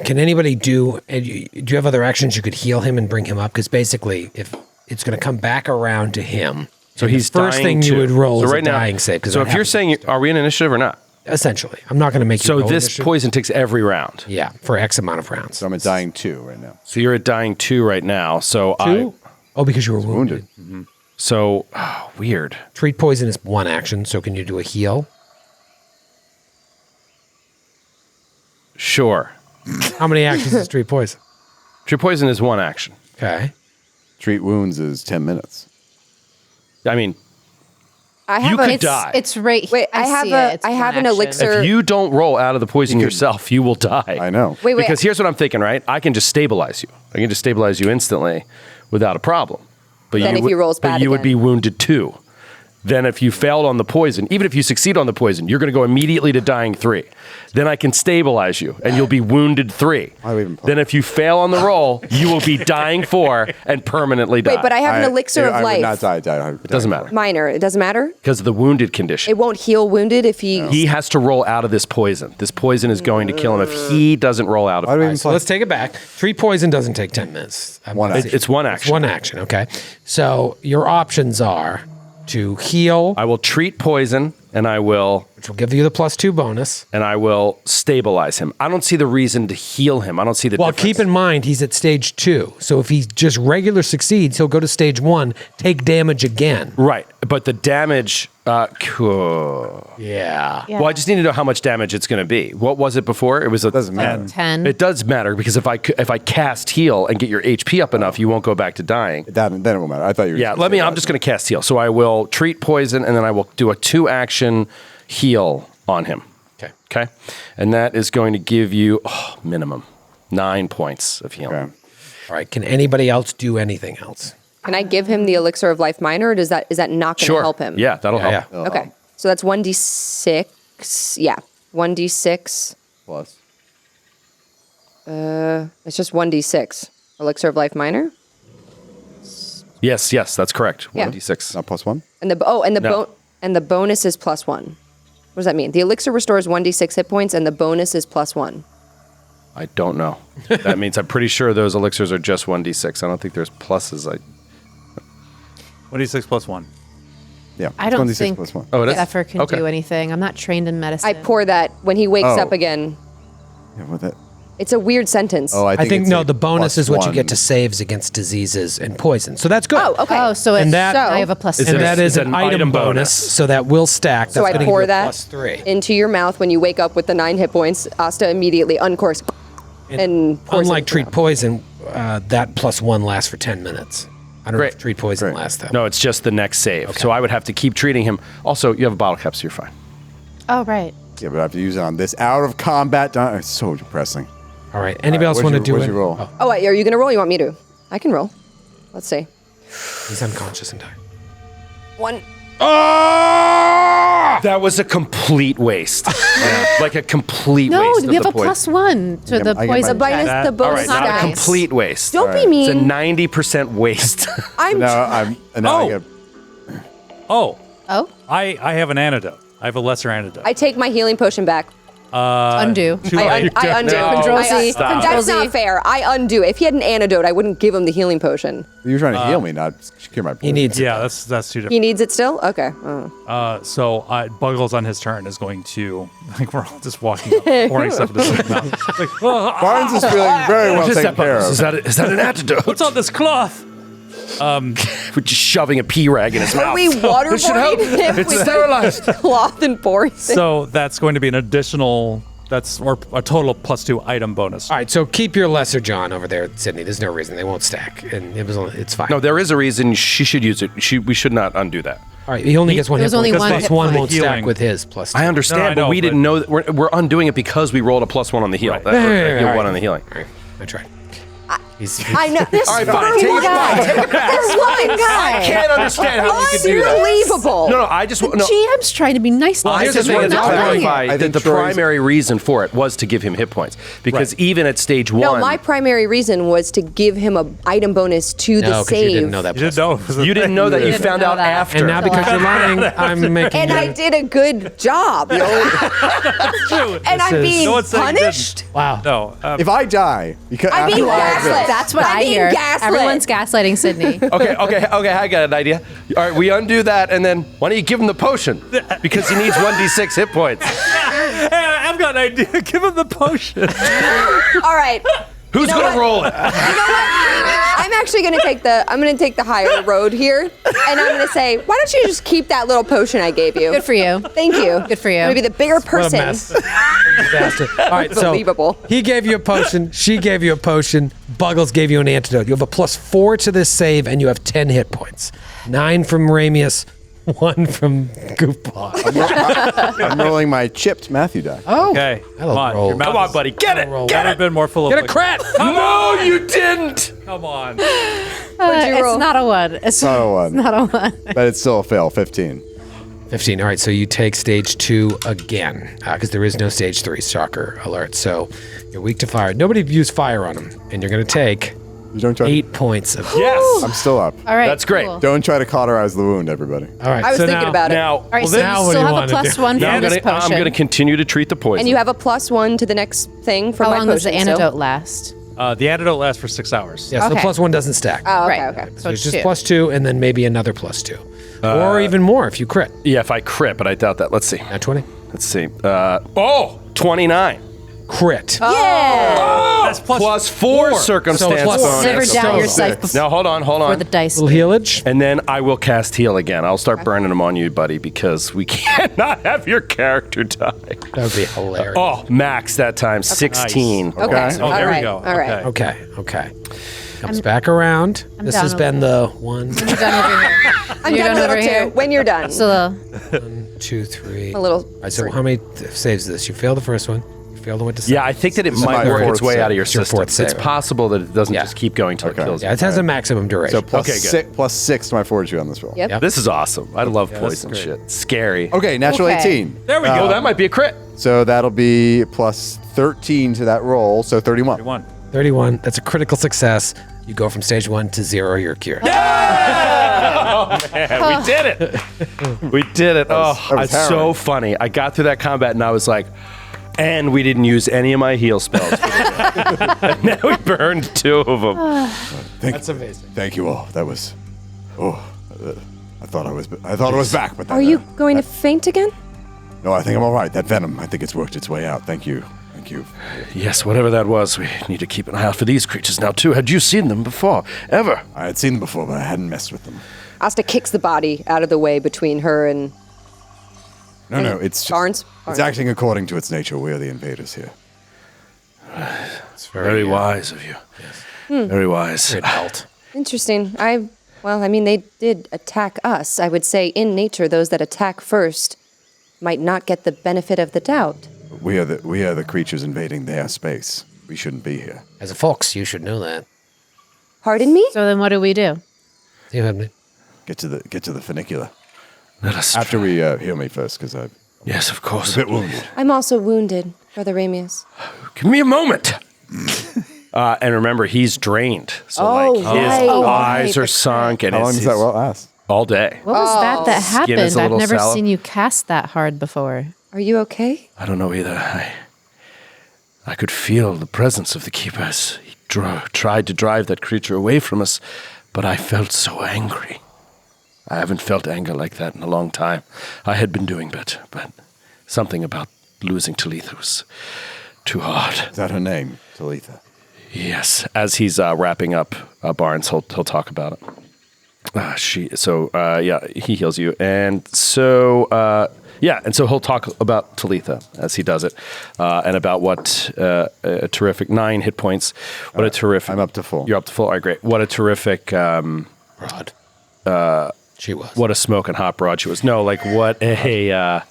Can anybody do you have other actions you could heal him and bring him up? Because basically, if it's going to come back around to him, So and he's the first dying thing you too. would roll So is right a now- dying save. 'cause So that if you're happens. saying, are we in initiative or not? Essentially, I'm not going to make you So roll this initiative. poison takes every round. Yeah, for X amount of rounds. So I'm at dying 2 right now. So you're at dying 2 right now. So Oh, because you were wounded. Wounded. So weird. Treat poison is one action. So can you do a heal? Sure. How many actions is treat poison? Treat poison is one action. Okay. Treat wounds is 10 minutes. I mean, I have You a, could It's, die. it's right. Wait, I have see a- it. It's I have one an action. elixir. if you don't roll out of the poison yourself, you will die. I know. Wait, Because here's what I'm thinking, right? I can just stabilize you. I can just stabilize you instantly without a problem. But Then if would, he rolls but bad you would again. be wounded too. Then if you failed on the poison, even if you succeed on the poison, you're going to go immediately to dying 3. Then I can stabilize you, and you'll be wounded 3. Then if you fail on the roll, you will be dying 4 and permanently die. Wait, but I have an elixir of I life. would not die. It doesn't matter. Minor. It doesn't matter? Because of the wounded condition. It won't heal wounded if he... He has to roll out of this poison. This poison is going to kill him if he doesn't roll out of it. So let's take it back. 3 poison doesn't take 10 minutes. It's one action. It's one action, okay. So your options are to heal. I will treat poison, and I will... Which will give you the +2 bonus. And I will stabilize him. I don't see the reason to heal him. I don't see the difference. Keep in mind, he's at stage 2. So if he just regular succeeds, he'll go to stage 1, take damage again. Right. But the damage... Yeah. Well, I just need to know how much damage it's going to be. What was it before? It was doesn't matter. 10. It does matter because if I cast heal and get your HP up enough, you won't go back to dying. Then it won't matter. I thought you were... Yeah, I'm just going to cast heal. So I will treat poison, and then I will do a 2-action heal on him. Okay. And that is going to give you minimum 9 points of healing. Okay. All right. Can anybody else do anything else? Can I give him the elixir of life minor, or is that not going to help him? Yeah, that'll help. Yeah. Okay. So that's 1d6. Yeah. 1d6. Plus. It's just 1d6. Elixir of life minor? Yes, that's correct. Yeah. 1d6. Not +1? And the No. and the bonus is +1. What does that mean? The elixir restores 1d6 hit points, and the bonus is +1. I don't know. That means I'm pretty sure those elixirs are just 1d6. I don't think there's pluses. 1d6 plus 1. Yeah. I don't 26 think +1. Oh, it is? Zephyr can Okay. do anything. I'm not trained in medicine. I pour that when he wakes Oh. up again. Yeah, with it. It's a weird sentence. Oh, I think it's no, a the bonus is what you +1. get to saves against diseases and poison. So that's good. Oh, okay. Oh, so it's And that- I have a +3. Is And it- that is it's an item bonus, so that will stack. So That's I gonna pour give you a that +3. into your mouth when you wake up with the 9 hit points. Asta immediately uncorks and pours Unlike it treat poison, that +1 lasts for 10 minutes. I don't know Great. if treat poison Great. lasts though. No, it's just the next save. So I would have to keep treating him. Also, you have a bottle cap, so you're fine. Oh, right. Yeah, but I have to use it on this out of combat. It's so depressing. All right. Anybody else what'd want to you- do what'd it? you roll? Oh, Oh, wait, are you going to roll? You want me to? I can roll. Let's see. he's unconscious and dying. 1. That was a complete waste. Like a complete No, waste. we of have the a poison. +1 to the I get poison my- Minus check. the All bonus right, not a dice. complete waste. Don't be It's a mean. 90% waste. I'm Now I Oh. get... Oh, Oh, I have an antidote. I have a lesser antidote. I take my healing potion back. undo. Too late. I undo. No, I- stop. That's not fair. I undo. If he had an antidote, I wouldn't give him the healing potion. You're trying to heal me, not cure my He needs Yeah, that's too different. He needs it still? Okay. Oh. So Buggles on his turn is going to, like, we're all just walking up, pouring stuff into his mouth. It's like, oh, Barnes is feeling very well taken care Is of. that an antidote? what's on this cloth? We're just shoving a pea rag in his mouth. Are we This should help. waterboarding him It's with sterilized. cloth and pouring it? So that's going to be an additional, or a total +2 item bonus. All right, so keep your lesser John over there, Sydney. There's no reason they won't stack, and it's fine. No, there is a reason she should use it. We should not undo that. All right, he only gets one. There's hit only point, one plus hit one point. won't stack Healing. with his +2. I understand, No, I but know, we didn't know that we're undoing it because we rolled a +1 on the heal. Right. Yeah, You're all one right. on the healing. All right, I tried. I know. This All right, fine. Take it back. Take it back. This one guy. I can't understand how you could do that. Unbelievable. No, I just no. GM's trying to be nice. to I us. just the thing, wanted to it's not clarify I that think the Troy's- primary reason for it was to give him hit points because even at stage 1, No, my primary reason was to give him a item bonus to the No, because save. you didn't know that. You didn't know. it was a you didn't thing. know that you didn't found know out that. after. And now because you're lying, I'm making And you. I did a good job. and I'm being No one's saying you didn't. punished? Wow. No. If I die, because I'm being after all of this- gaslit. That's what I'm I being hear. gaslit. Everyone's gaslighting Sydney. Okay, I got an idea. All right, we undo that, and then why don't you give him the potion? Because he needs 1d6 hit points. Hey, I've got an idea. Give him the potion. All right. Who's know going to what? roll it? I'm actually going to take the higher road here, and I'm going to say, why don't you just keep that little potion I gave you? Good for you. Thank you. Good for you. I'm going to be the bigger What a person. mess. Disaster. All right, so Unbelievable. he gave you a potion. She gave you a potion. Buggles gave you an antidote. You have a +4 to this save, and you have 10 hit points. 9 from Ramius, 1 from Goofball. I'm rolling my chipped Matthew die. Oh, Okay. That'll Come on. roll. Your mouth Come on, is- buddy. Get it. roll. Get Never it. been more full of Get a liquid. crat. No, you didn't. Come on. What'd you roll? It's not a 1. It's Not a 1. not a 1. But it's still a fail, 15. 15. All right, so you take stage 2 again because there is no stage 3. Shocker alert. So you're weak to fire. Nobody used fire on him, and you're going to take You don't try 8 points of Yes. I'm still up. All right. That's great. cool. Don't try to cauterize the wound, everybody. All right. I was so thinking now, about it. Now, All right, so now you what do still you have a wanna plus do? 1 now for I'm this gonna potion. continue to treat the poison. And you have a +1 to the next thing from How my long potion. does the antidote last? The antidote lasts for 6 hours. Yeah, so the Okay. plus 1 doesn't stack. Oh, okay, Right. okay. so it's just 2. plus 2 and then maybe another plus 2. Or even more if you crit. Yeah, if I crit, but I doubt that. Let's see. At 20. Let's see. 29. Crit. That's Plus 4 circumstance plus bonus. Simmer down your six. sight before Now hold on. the dice. Little healage. And then I will cast heal again. I'll start burning them on you, buddy, because we cannot have your character die. That would be hilarious. Oh, max that time, 16. Okay. Oh, there All right. we go. All right. Okay. Okay. Comes back around. I'm This down has a been the 1, You're done over here. I'm You're done a over little here. too. When you're done. So 2, 3. a little. All right, so how many saves is this? You failed the first one. You failed the one to save. Yeah, I think that it This is might my work its fourth way save. out of your It's your system. fourth It's save. possible that it doesn't Yeah. just keep going till it kills you. Yeah, it has a maximum duration. So plus Okay, good. plus 6 to my fortitude on this roll. Yep. This is awesome. I love that's poison great. shit. Scary. Okay, natural Okay. 18. There we go. Oh, that might be a crit. So that'll be plus 13 to that roll, so 31. 31. 31. That's a critical success. You go from stage 1 to 0. You're cured. Oh, man, we did it. We did it. was It's so harrowing. funny. I got through that combat and I was like, and we didn't use any of my heal spells. And now we burned 2 of them. That's amazing. Thank you all. That was. I thought I was back, but Are you going to faint again? No, I think I'm all right. That venom, I think it's worked its way out. Thank you. Yes, whatever that was, we need to keep an eye out for these creatures now too. Had you seen them before? Ever? I had seen them before, but I hadn't messed with them. Asta kicks the body out of the way between her and No, it's just, Barnes. It's acting according to its nature. We are the invaders here. It's Very wise of you. Very wise. Very adult. Interesting. They did attack us. I would say in nature, those that attack first might not get the benefit of the doubt. We are the creatures invading their space. We shouldn't be here. As a fox, you should know that. Pardon me? So then what do we do? You have me. Get to the funicular. Let us After we heal me first, because I'm Yes, of course. a bit wounded. I'm also wounded, Brother Ramius. Give me a moment. And remember, he's drained. So Oh, like his right. eyes Right. are sunk and How long it's does that well last? all day. What was that Skin is happened? a I've little never sallow. seen you cast that hard before. Are you okay? I don't know either. I could feel the presence of the keepers. He tried to drive that creature away from us, but I felt so angry. I haven't felt anger like that in a long time. I had been doing better, but something about losing Talitha was too hard. Is that her name, Talitha? Yes, as he's wrapping up Barnes, he'll talk about it. He heals you, and so he'll talk about Talitha as he does it, and about what a terrific 9 hit points. What a terrific! I'm up to full. You're up to full. All right, great. What a terrific Broad. She was. what a smoking hot broad she was. No, like what a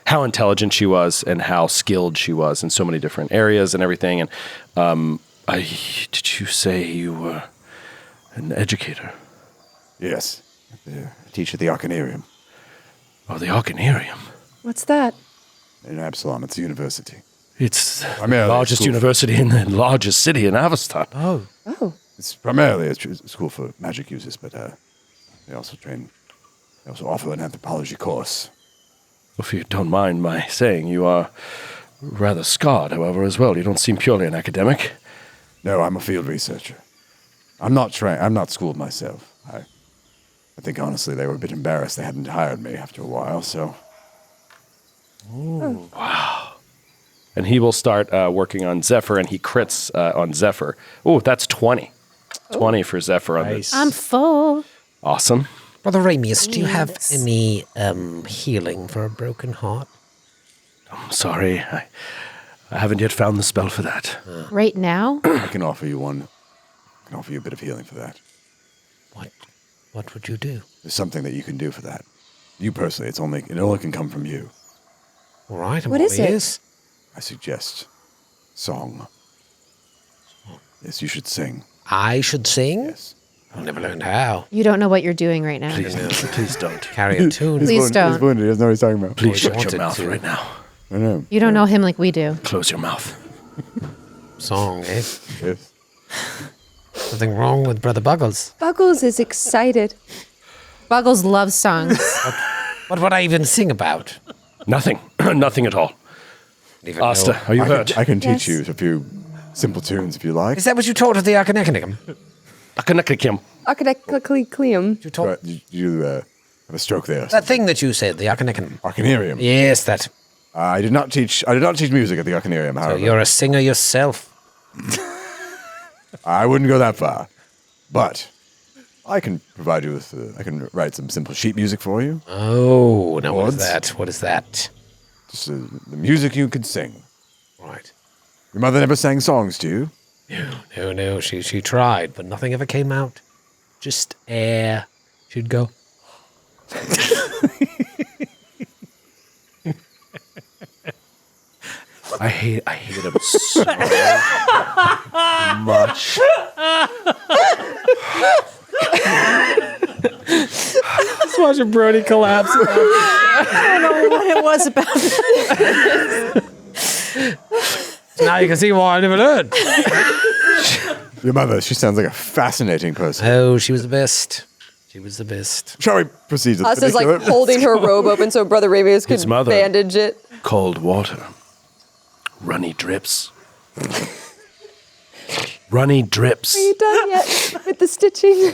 how intelligent she was and how skilled she was in so many different areas and everything. And did you say you were an educator? Yes. I teach at the Arcanarium Oh, the Arcanarium. What's that? in Absalom. It's a university. It's the Primarily largest school. university in the largest city in Avestan. Oh. Oh, It's primarily a school for magic uses, but they also offer an anthropology course. If you don't mind my saying, you are rather scarred, however, as well. You don't seem purely an academic. No, I'm a field researcher. I'm not trained. I'm not schooled myself. I think honestly they were a bit embarrassed they hadn't hired me after a while. So And he will start working on Zephyr, and he crits on Zephyr. Oh, that's 20. 20 for Zephyr on this. I'm full. Awesome. Brother Ramius, do you have Yes. any healing for a broken heart? I'm sorry. I haven't yet found the spell for that. Right now? I can offer you one. I can offer you a bit of healing for that. What would you do? There's something that you can do for that. You personally, it only can come from you. All right, I'm What all is it? ears. I suggest song. Yes, you should sing. I should sing? Yes. I'll never learn how. You don't know what you're doing right now. Please don't. Carry a tune. Please He's don't. wounded. He doesn't know what he's talking about. Please shut wanted your mouth to. right now. I know. You don't know him like we do. Close your mouth. Song, eh? Yes. Something wrong with Brother Buggles. Buggles is excited. Buggles loves songs. What would I even sing about? Nothing. Nothing at all. Even Asta, know. are you hurt? I can teach Yes. you a few simple tunes if you like. Is that what you taught at the Arcanecum? Akanekakim. Akadeklium. You taught You have a stroke there. that thing that you said, the Arcanecum. Arcanarium. Yes, that. I did not teach music at the Arcanarium, So however. you're a singer yourself. I wouldn't go that far. But I can provide you with I can write some simple sheet music for you. Oh, now what is Chords? that? What is that? Just the music you could sing. Right. Your mother never sang songs to you. No. She tried, but nothing ever came out. Just air. She'd go. I hate him so much. Just watching Brody collapse. I don't know what it was about this. Now you can see why I never learned. Your mother, she sounds like a fascinating person. Oh, she was the best. She was the best. Shall we proceed to the Us is like particular? holding her robe open so Brother Ramius could His mother. bandage it. Cold water. Runny drips. Runny drips. Are you done yet with the stitching?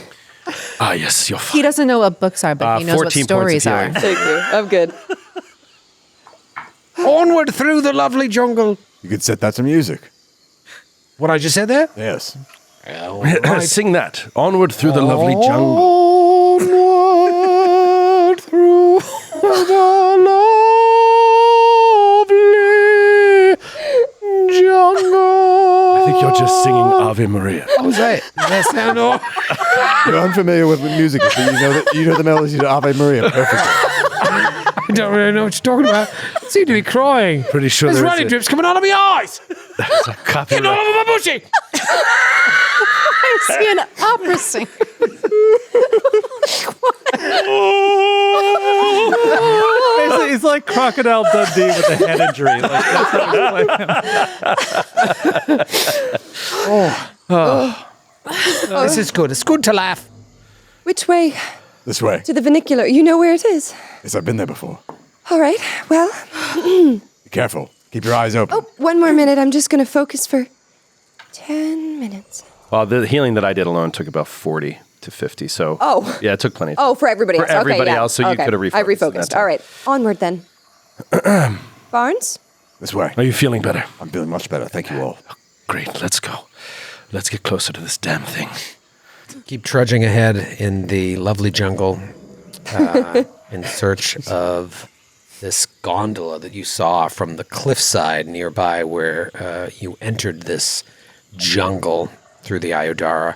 Ah, yes, you're He fine. doesn't know what books are, but he knows what 14 points of stories are. healing. Thank you. I'm good. Onward through the lovely jungle. You could set that to music. What I just said there? Yes. Sing that. Onward through the lovely jungle. Onward through the lovely jungle. I think you're just singing Ave Maria. What was that? Does that sound all? You're unfamiliar with music, but you know the melody to Ave Maria perfectly. I don't really know what you're talking about. I seem to be crying. Pretty sure There's there running is drips coming out of my eyes. a copy. Getting all over my bushy. I see an opera singer. He's like Crocodile Dundee with a head injury. Like, that's how he's playing. This is good. It's good to laugh. Which way? This way. To the vernacular. You know where it is. Yes, I've been there before. All right. Well, Be careful. Keep your eyes open. one more minute. I'm just going to focus for 10 minutes. Well, the healing that I did alone took about 40 to 50. So, Oh. yeah, it took plenty. Oh, for everybody For else. Okay, everybody yeah. else, so you Okay. could have refocused. I in that refocused. time. All right. Onward then. Barnes? This way. Are you feeling better? I'm feeling much better. Thank you all. Great. Let's go. Let's get closer to this damn thing. Keep trudging ahead in the lovely jungle in search of this gondola that you saw from the cliffside nearby where you entered this jungle through the Iodara.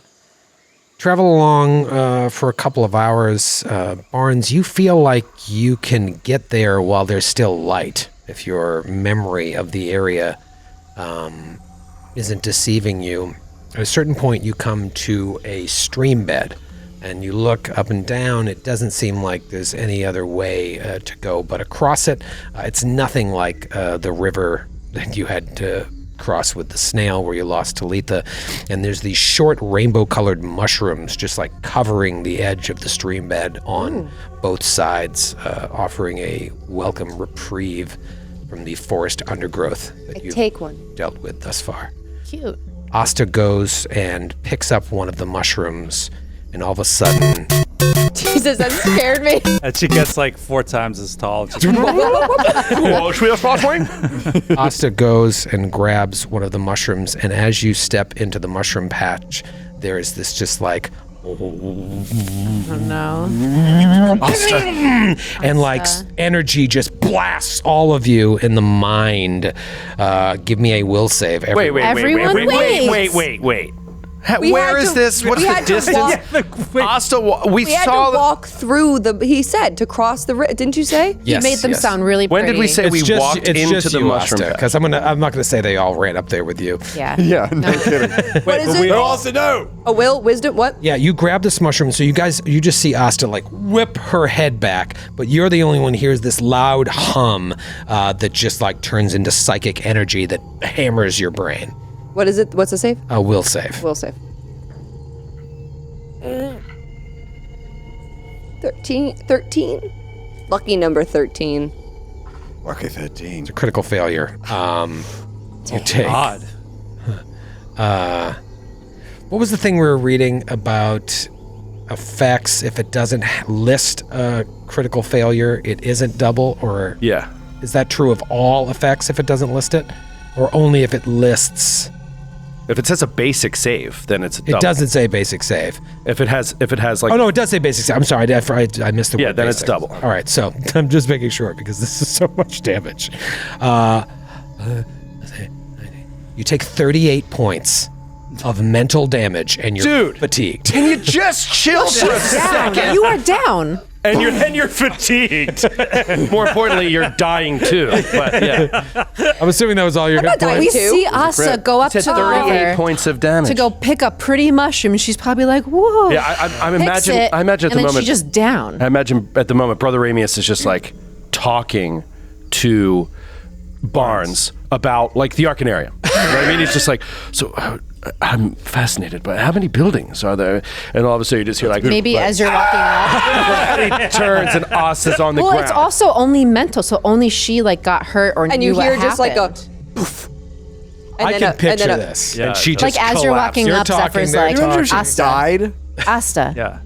Travel along for a couple of hours. Barnes, you feel like you can get there while there's still light, if your memory of the area isn't deceiving you. At a certain point, you come to a stream bed, and you look up and down. It doesn't seem like there's any other way to go but across it. It's nothing like the river that you had to cross with the snail where you lost Talitha. And there's these short rainbow-colored mushrooms just like covering the edge of the stream bed on both sides, offering a welcome reprieve from the forest undergrowth that you've Take one. dealt with thus far. Cute. Asta goes and picks up one of the mushrooms, and all of a sudden, Jesus, that scared me. And she gets like 4 times as tall. Just, Asta goes and grabs one of the mushrooms, and as you step into the mushroom patch, there is this just like, Oh no. and like energy just blasts all of you in the mind. Give me a will save. Wait. Everyone Wait. waits. Wait. Where is this? What's the distance? Asta, we had saw to walk through he said to cross the didn't you say? Yes, You made them yes. sound really When pretty. did we say we walked into the mushroom patch? Because I'm not going to say they all ran up there with you. Yeah. Yeah, no kidding. What is it? also know. A will, wisdom, what? Yeah, you grab this mushroom, so you just see Asta like whip her head back, but you're the only one who hears this loud hum that just like turns into psychic energy that hammers your brain. What is it? What's the save? Will save. Will save. 13. Lucky number 13. Lucky 13. It's a critical failure. You take. Odd. What was the thing we were reading about effects? If it doesn't list a critical failure, it isn't double, or Yeah. is that true of all effects if it doesn't list it? Or only if it lists? If it says a basic save, then it's a double. It doesn't say basic save. If it has like Oh no, it does say basic save. I'm sorry, I missed the word. Yeah, then it's basic. double. All right, so I'm just making sure because this is so much damage. You take 38 points of mental damage, and you're fatigued. Can you just chill for a second? You are down. And you're fatigued. More importantly, you're dying too. But yeah, I'm assuming that was all your hit dying points. We too. see Asa go up it to said the 38 river points of damage. to go pick up pretty mushrooms. She's probably like, "Whoa!" Yeah, I imagine at and the then moment. she's just down. I imagine at the moment, Brother Ramius is just like talking to Barnes about like the Arcanarium. You know what I mean? He's just like, so I'm fascinated by how many buildings are there? And all of a sudden you just hear like, Maybe as you're walking up. and he turns and Asta's on the Well, ground. it's also only mental, so only she like got hurt or And knew you what hear just like a happened. poof. I can picture this. Yeah, and she totally. just Like as you're collapsed. walking You're up, talking, Zephyr's they're like, talking. Asta, Died. Asta, Yeah.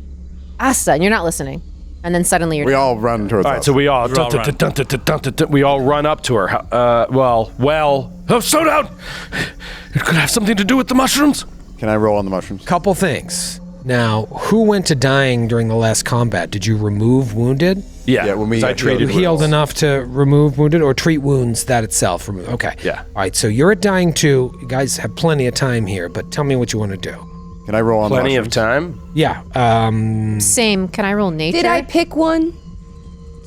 Asta, and you're not listening. And then suddenly you're We down. all run towards All right, us. so we all we all run up to her. Oh, slow down! It could have something to do with the mushrooms. Can I roll on the mushrooms? Couple things. Now, who went to dying during the last combat? Did you remove wounded? Yeah, when we I You traded healed wounds. enough to remove wounded or treat wounds that itself? Okay. Yeah. All right, so you're at dying too. You guys have plenty of time here, but tell me what you want to do. Can I roll on Plenty the of mushrooms? time. Yeah. Same. Can I roll nature? Did I pick one?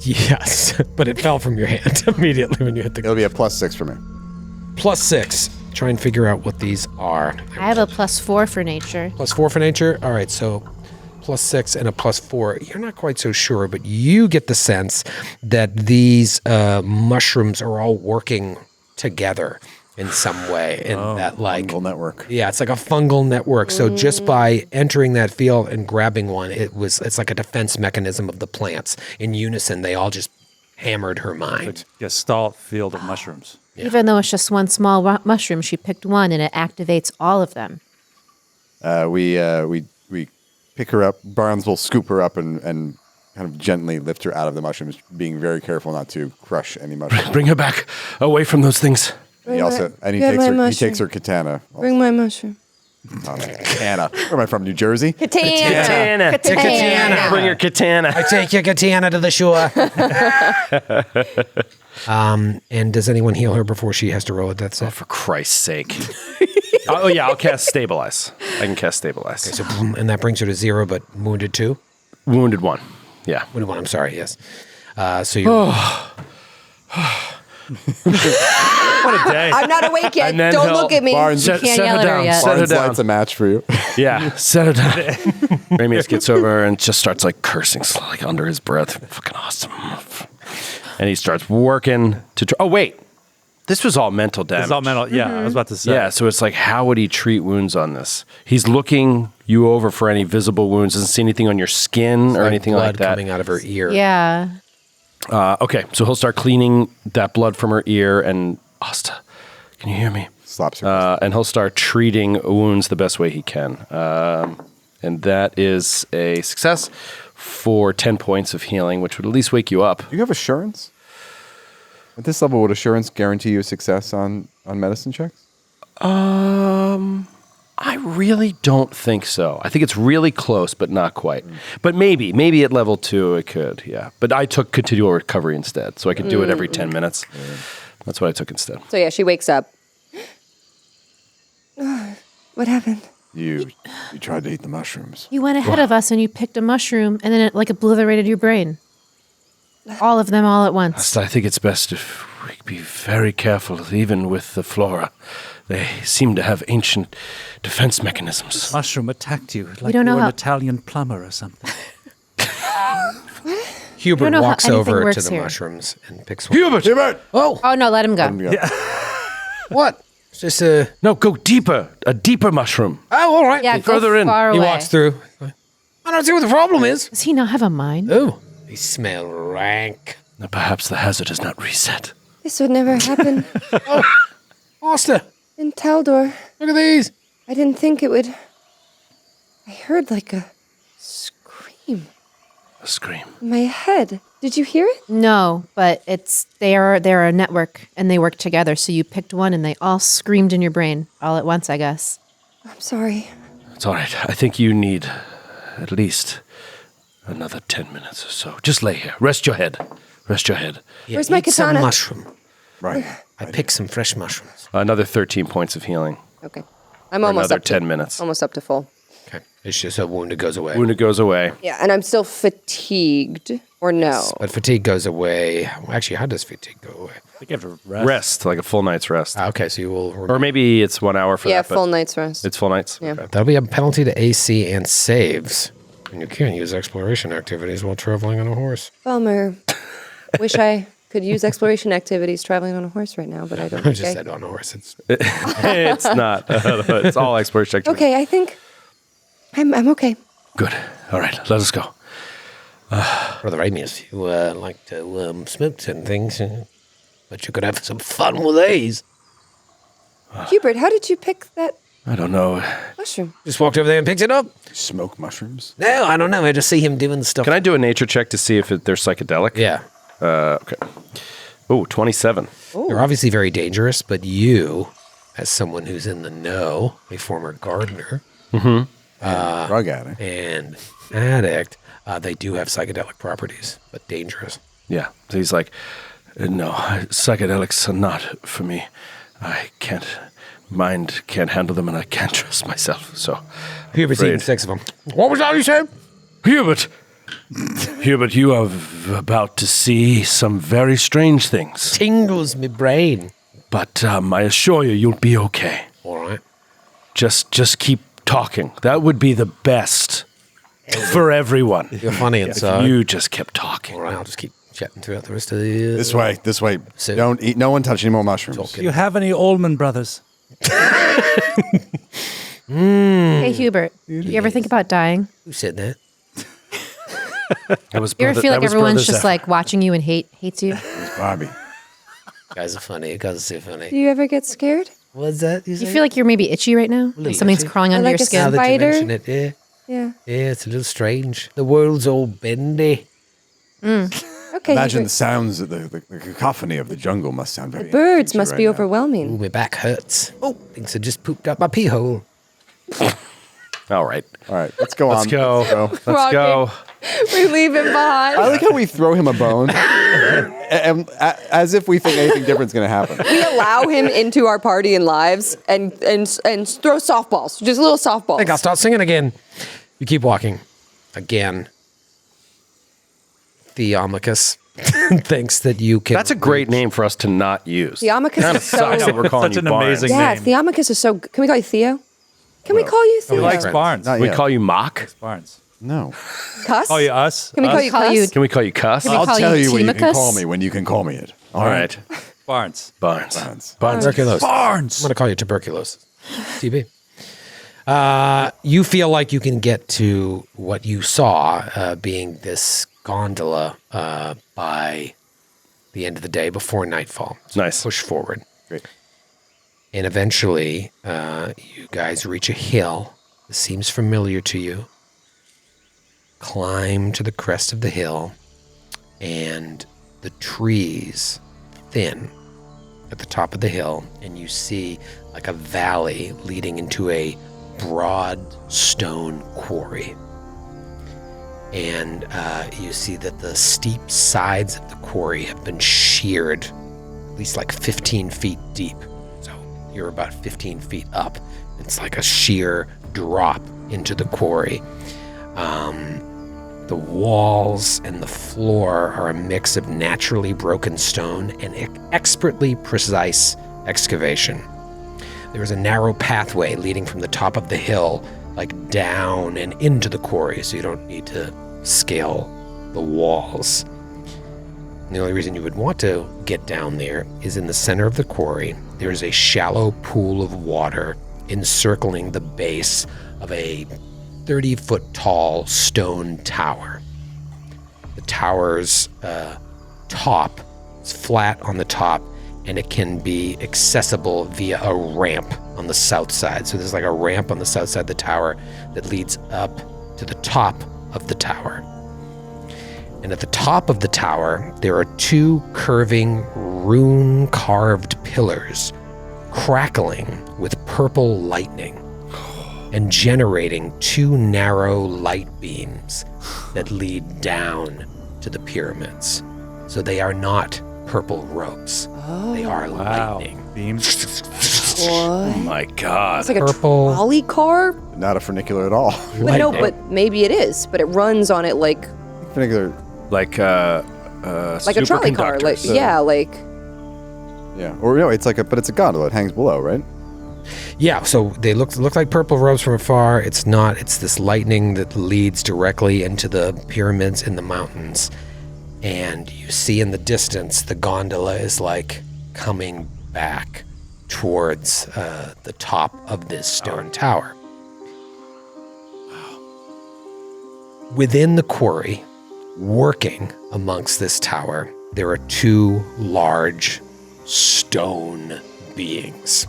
Yes, but it fell from your hand immediately when you hit the It'll be a +6 for me. +6. Try and figure out what these are. I have a +4 for nature. +4 for nature? All right, so +6 and a +4. You're not quite so sure, but you get the sense that these mushrooms are all working together in some way. And that like... Fungal network. Yeah, it's like a fungal network. So just by entering that field and grabbing one, it's like a defense mechanism of the plants. In unison, they all just hammered her mind. Gestalt field of mushrooms. Even though it's just one small mushroom, she picked one and it activates all of them. We pick her up. Barnes will scoop her up and kind of gently lift her out of the mushrooms, being very careful not to crush any mushrooms. Bring her back away from those things. He takes her katana. Bring my mushroom. Katana. Where am I from? New Jersey? Katana. Katana. Bring your katana. I take your katana to the shore. And does anyone heal her before she has to roll a death save? For Christ's sake. Oh yeah, I'll cast stabilize. I can cast stabilize. So, and that brings her to 0, but wounded 2? Wounded 1. Yeah. Wounded 1, I'm sorry, yes. So you... What a day. I'm not awake yet. And then Don't he'll- look at me. Barnes, Can't yell at her yet. Set her Barnes down. lights a match for you. Yeah, set her down. Ramius gets over and just starts like cursing, like under his breath. Fucking awesome. And he starts working to. Oh wait, this was all mental damage. It's all mental. Yeah, I was about to say. Yeah, so it's like, how would he treat wounds on this? He's looking you over for any visible wounds. Doesn't see anything on your skin or anything blood like that. coming out of her ear. Yeah. Okay, so he'll start cleaning that blood from her ear. And Asta, can you hear me? Slaps her. And he'll start treating wounds the best way he can. And that is a success for 10 points of healing, which would at least wake you up. Do you have assurance? At this level, would assurance guarantee you success on medicine checks? I really don't think so. I think it's really close, but not quite. But maybe at level 2 it could, yeah. But I took continual recovery instead, so I could do it every 10 minutes. That's what I took instead. So yeah, she wakes up. What happened? You tried to eat the mushrooms. You went ahead of us and you picked a mushroom and then it like obliterated your brain. All of them all at once. I think it's best if we be very careful, even with the flora. They seem to have ancient defense mechanisms. Mushroom attacked you like don't know you were how- an Italian plumber or something. Hubert know how walks anything over to works the here. mushrooms and picks one. Hubert! Oh, Oh no, let him go. what? It's just a. No, go deeper. A deeper mushroom. Oh, all right. Yeah, go further in. far He away. walks through. I don't see what the problem is. Does he not have a mind? Oh, they smell rank. Perhaps the hazard is not reset. This would never happen Master, in Taldor. look at these. I didn't think it would. I heard like a scream A scream. in my head. Did you hear it? No, but they're a network and they work together. So you picked one and they all screamed in your brain all at once, I guess. I'm sorry. It's all right. I think you need at least another 10 minutes or so. Just lay here. Rest your head. Rest your head. Yeah, Where's my eat some katana? mushroom. Right. I picked some fresh mushrooms. Another 13 points of healing. Okay. I'm For almost another up to 10 minutes. almost up to full. Okay, it's just a wound that goes away. Wounded goes away. Yeah, and I'm still fatigued. Or no? But fatigue goes away. Well, actually, how does fatigue go away? I think you have to rest. Rest, like a full night's rest. Okay, so you will. Or maybe it's 1 hour for Yeah, that. but full night's rest. It's full nights. Yeah. That'll be a penalty to AC and saves. And you can't use exploration activities while traveling on a horse. Bummer. Wish I could use exploration activities traveling on a horse right now, but I don't I think just I- said on a horse. It's It's not. It's all exploration activity. Okay, I think I'm okay. Good. All right, let us go. Brother Amius, you like to smoke certain things, but you could have some fun with these. Hubert, how did you pick that I don't know. mushroom? Just walked over there and picked it up. Smoke mushrooms? No, I don't know. I just see him doing stuff. Can I do a nature check to see if they're psychedelic? Yeah. Okay. Oh, 27. They're obviously very dangerous, but you, as someone who's in the know, a former gardener Drug addict. and addict, they do have psychedelic properties, but dangerous. Yeah. So he's like, no, psychedelics are not for me. I can't handle them, and I can't trust myself. So, Hubert's Afraid. eating 6 of them. What was that you said? Hubert, you are about to see some very strange things. Tingles me brain. But I assure you, you'll be okay. All right. Just keep talking. That would be the best for everyone. You're funny If inside. you just kept talking. All right, I'll just keep chatting throughout the rest of the... This way. Sit. Don't eat. No one touch any more mushrooms. Do you have any Allman Brothers? Hey Hubert, you ever think about dying? Who said that? That was You ever feel that like was everyone's brother's just effort. like watching you and hates you? It's Bobby. Guys are funny. You guys are so Do funny. you ever get scared? What's that? You feel like you're maybe itchy right now? Like something's itchy. crawling under like your a skin? Now that you Spider? mention it, yeah. Yeah. Yeah, it's a little strange. The world's all bendy. Okay. Imagine the Hubert. sounds of the cacophony of the jungle must sound very. Birds interesting must right be now. overwhelming. Ooh, my back hurts. Oh, things have just pooped out my pee hole. All right. All right, let's go Let's on. go. Let's go. We leave him behind. I like how we throw him a bone, as if we think anything different's going to happen. We allow him into our party and lives and throw softballs, just little softballs. I think I'll start singing again. You keep walking. Again. Theomachus thinks that you can... That's a great name for us to not use. Theomachus Kind is of so. sucks that we're calling Such you an Barnes. amazing Yeah, name. Theomachus is so. Can we call you Theo? Can we call you Theo? He likes Friends. Barnes. Not We yet. call you Mock. Barnes. No. Cuss? Oh, yeah, us? Can we call Us? you Call Cuss? you- Can we call you Cuss? Can we I'll call tell you you when you can Telemachus? call me when you can call me it. All right. Barnes. Barnes. Barnes. Barnes. Tuberculosis. Barnes. I'm going to call you tuberculosis. TB. You feel like you can get to what you saw being this gondola by the end of the day before nightfall. So Nice. Push forward. Great. And eventually, you guys reach a hill. This seems familiar to you. Climb to the crest of the hill, and the trees thin at the top of the hill, and you see like a valley leading into a broad stone quarry. And you see that the steep sides of the quarry have been sheared at least like 15 feet deep. So you're about 15 feet up. It's like a sheer drop into the quarry. The walls and the floor are a mix of naturally broken stone and expertly precise excavation. There is a narrow pathway leading from the top of the hill, like down and into the quarry, so you don't need to scale the walls. And the only reason you would want to get down there is in the center of the quarry. There is a shallow pool of water encircling the base of a 30-foot tall stone tower. The tower's top is flat on the top, and it can be accessible via a ramp on the south side. So there's like a ramp on the south side of the tower that leads up to the top of the tower. And at the top of the tower, there are 2 curving, rune-carved pillars crackling with purple lightning and generating 2 narrow light beams that lead down to the pyramids. So they are not purple ropes. They are lightning. Beams. Oh my God. It's like Purple. a trolley car. Not a funicular at all. But no, Lightning. but maybe it is. But it runs on it like Funicular, Like a trolley car. Like superconductors. yeah, like yeah. Or no, it's like but it's a gondola. It hangs below, right? Yeah, so they look like purple ropes from afar. It's not. It's this lightning that leads directly into the pyramids in the mountains. And you see in the distance, the gondola is like coming back towards the top of this stone tower. Within the quarry, working amongst this tower, there are 2 large stone beings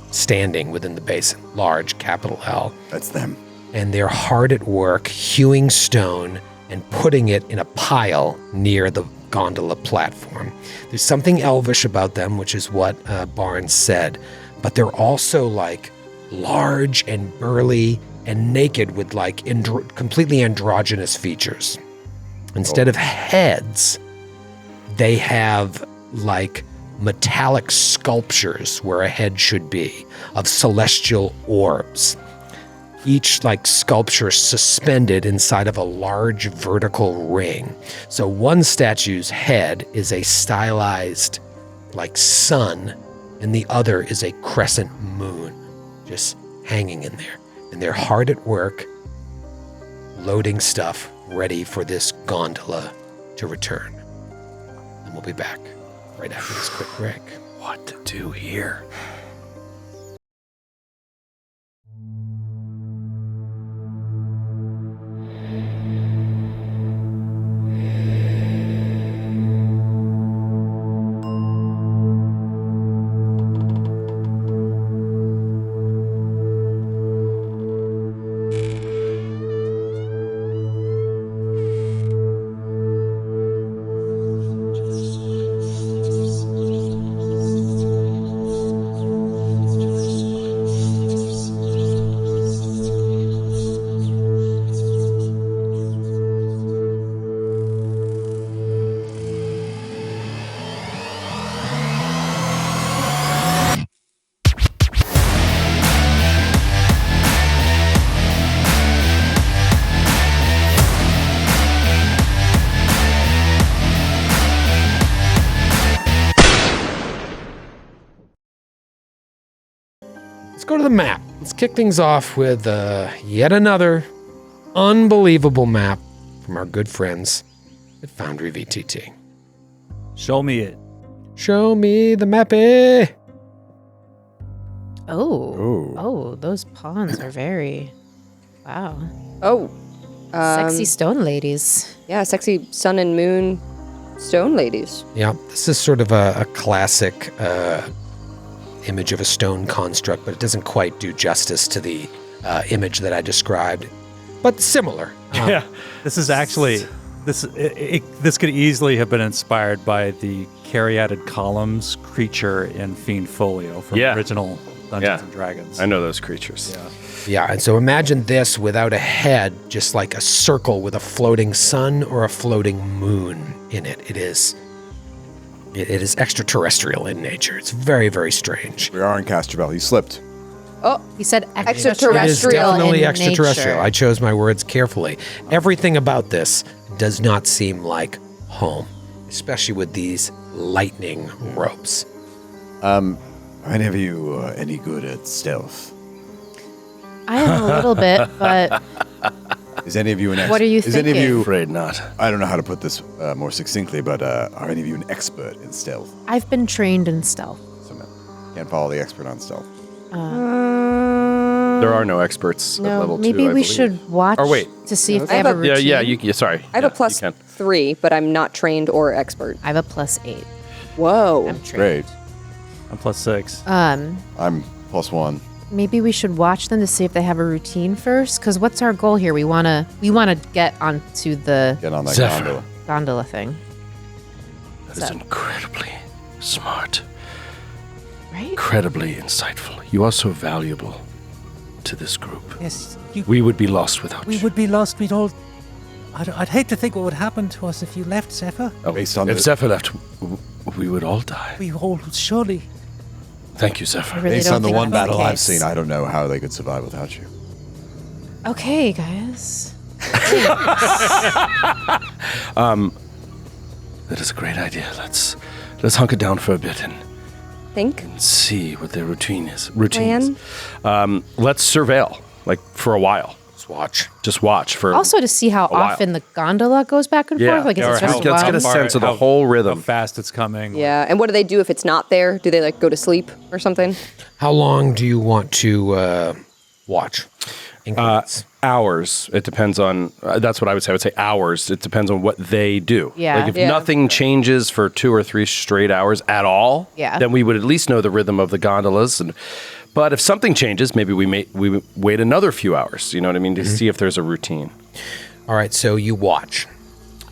standing within the basin. Large, capital L. That's them. And they're hard at work hewing stone and putting it in a pile near the gondola platform. There's something elvish about them, which is what Barnes said, but they're also like large and burly and naked with like completely androgynous features. Instead of heads, they have like metallic sculptures where a head should be of celestial orbs. Each like sculpture suspended inside of a large vertical ring. So one statue's head is a stylized like sun, and the other is a crescent moon just hanging in there. And they're hard at work loading stuff ready for this gondola to return. And we'll be back right after this quick break. What to do here? Go to the map. Let's kick things off with yet another unbelievable map from our good friends at Foundry VTT. Show me it. Show me the mappy. Oh, those pawns are very, wow. oh, Sexy stone ladies. yeah, sexy sun and moon stone ladies. Yeah, this is sort of a classic image of a stone construct, but it doesn't quite do justice to the image that I described, but similar. Yeah, this is actually this could easily have been inspired by the caryatid columns creature in Fiend Folio from the original Dungeons and Dragons. I know those creatures. Yeah. Yeah, and so imagine this without a head, just like a circle with a floating sun or a floating moon in it. It is extraterrestrial in nature. It's very, very strange. We are in Castrovel. You slipped. Oh, He said It is Extraterrestrial definitely in extraterrestrial. nature. I chose my words carefully. Everything about this does not seem like home, especially with these lightning ropes. Are any of you any good at stealth? I am a little bit, but Is any of you an What are you Is any of thinking? you? Afraid not. I don't know how to put this more succinctly, but are any of you an expert in stealth? I've been trained in stealth. So no, can't follow the expert on stealth. There are no experts at level 2. Maybe I we believe. should watch Or wait. to see if I they have have a a- routine. Yeah. Sorry. I have a plus 3, but I'm not trained or expert. I have a +8. Whoa. I'm trained. Great. I'm plus 6. I'm +1. Maybe we should watch them to see if they have a routine first. Because what's our goal here? We wanna get onto the Get on that Zephyr. gondola. gondola thing, That is incredibly smart, right? incredibly insightful. You are so valuable to this group. Yes, We would be lost without we you. would be lost. I'd hate to think what would happen to us if you left, Zephyr. Oh, Based on if the- Zephyr left, we would all die. We all surely. Thank you, Zephyr. I really Based don't on the think one that's battle I've case. seen, I don't know how they could survive without you. Okay, guys. That is a great idea. Let's hunker down for a bit and Think? see what their routine is. Routines. Let's surveil, like for a while. Let's watch. Just watch for. Also to see how while. often the gondola goes back and Yeah. forth. Like, is Or it just how- let's get a wild? sense of the whole rhythm. How fast it's coming. Yeah. And what do they do if it's not there? Do they like go to sleep or something? How long do you want to watch? Increments. Hours. It depends on. That's what I would say. I would say hours. It depends on what they do. Yeah. Like if Yeah. nothing changes for 2 or 3 straight hours at all, Yeah. then we would at least know the rhythm of the gondolas. But if something changes, maybe we wait another few hours. You know what I mean, to see if there's a routine. All right, so you watch,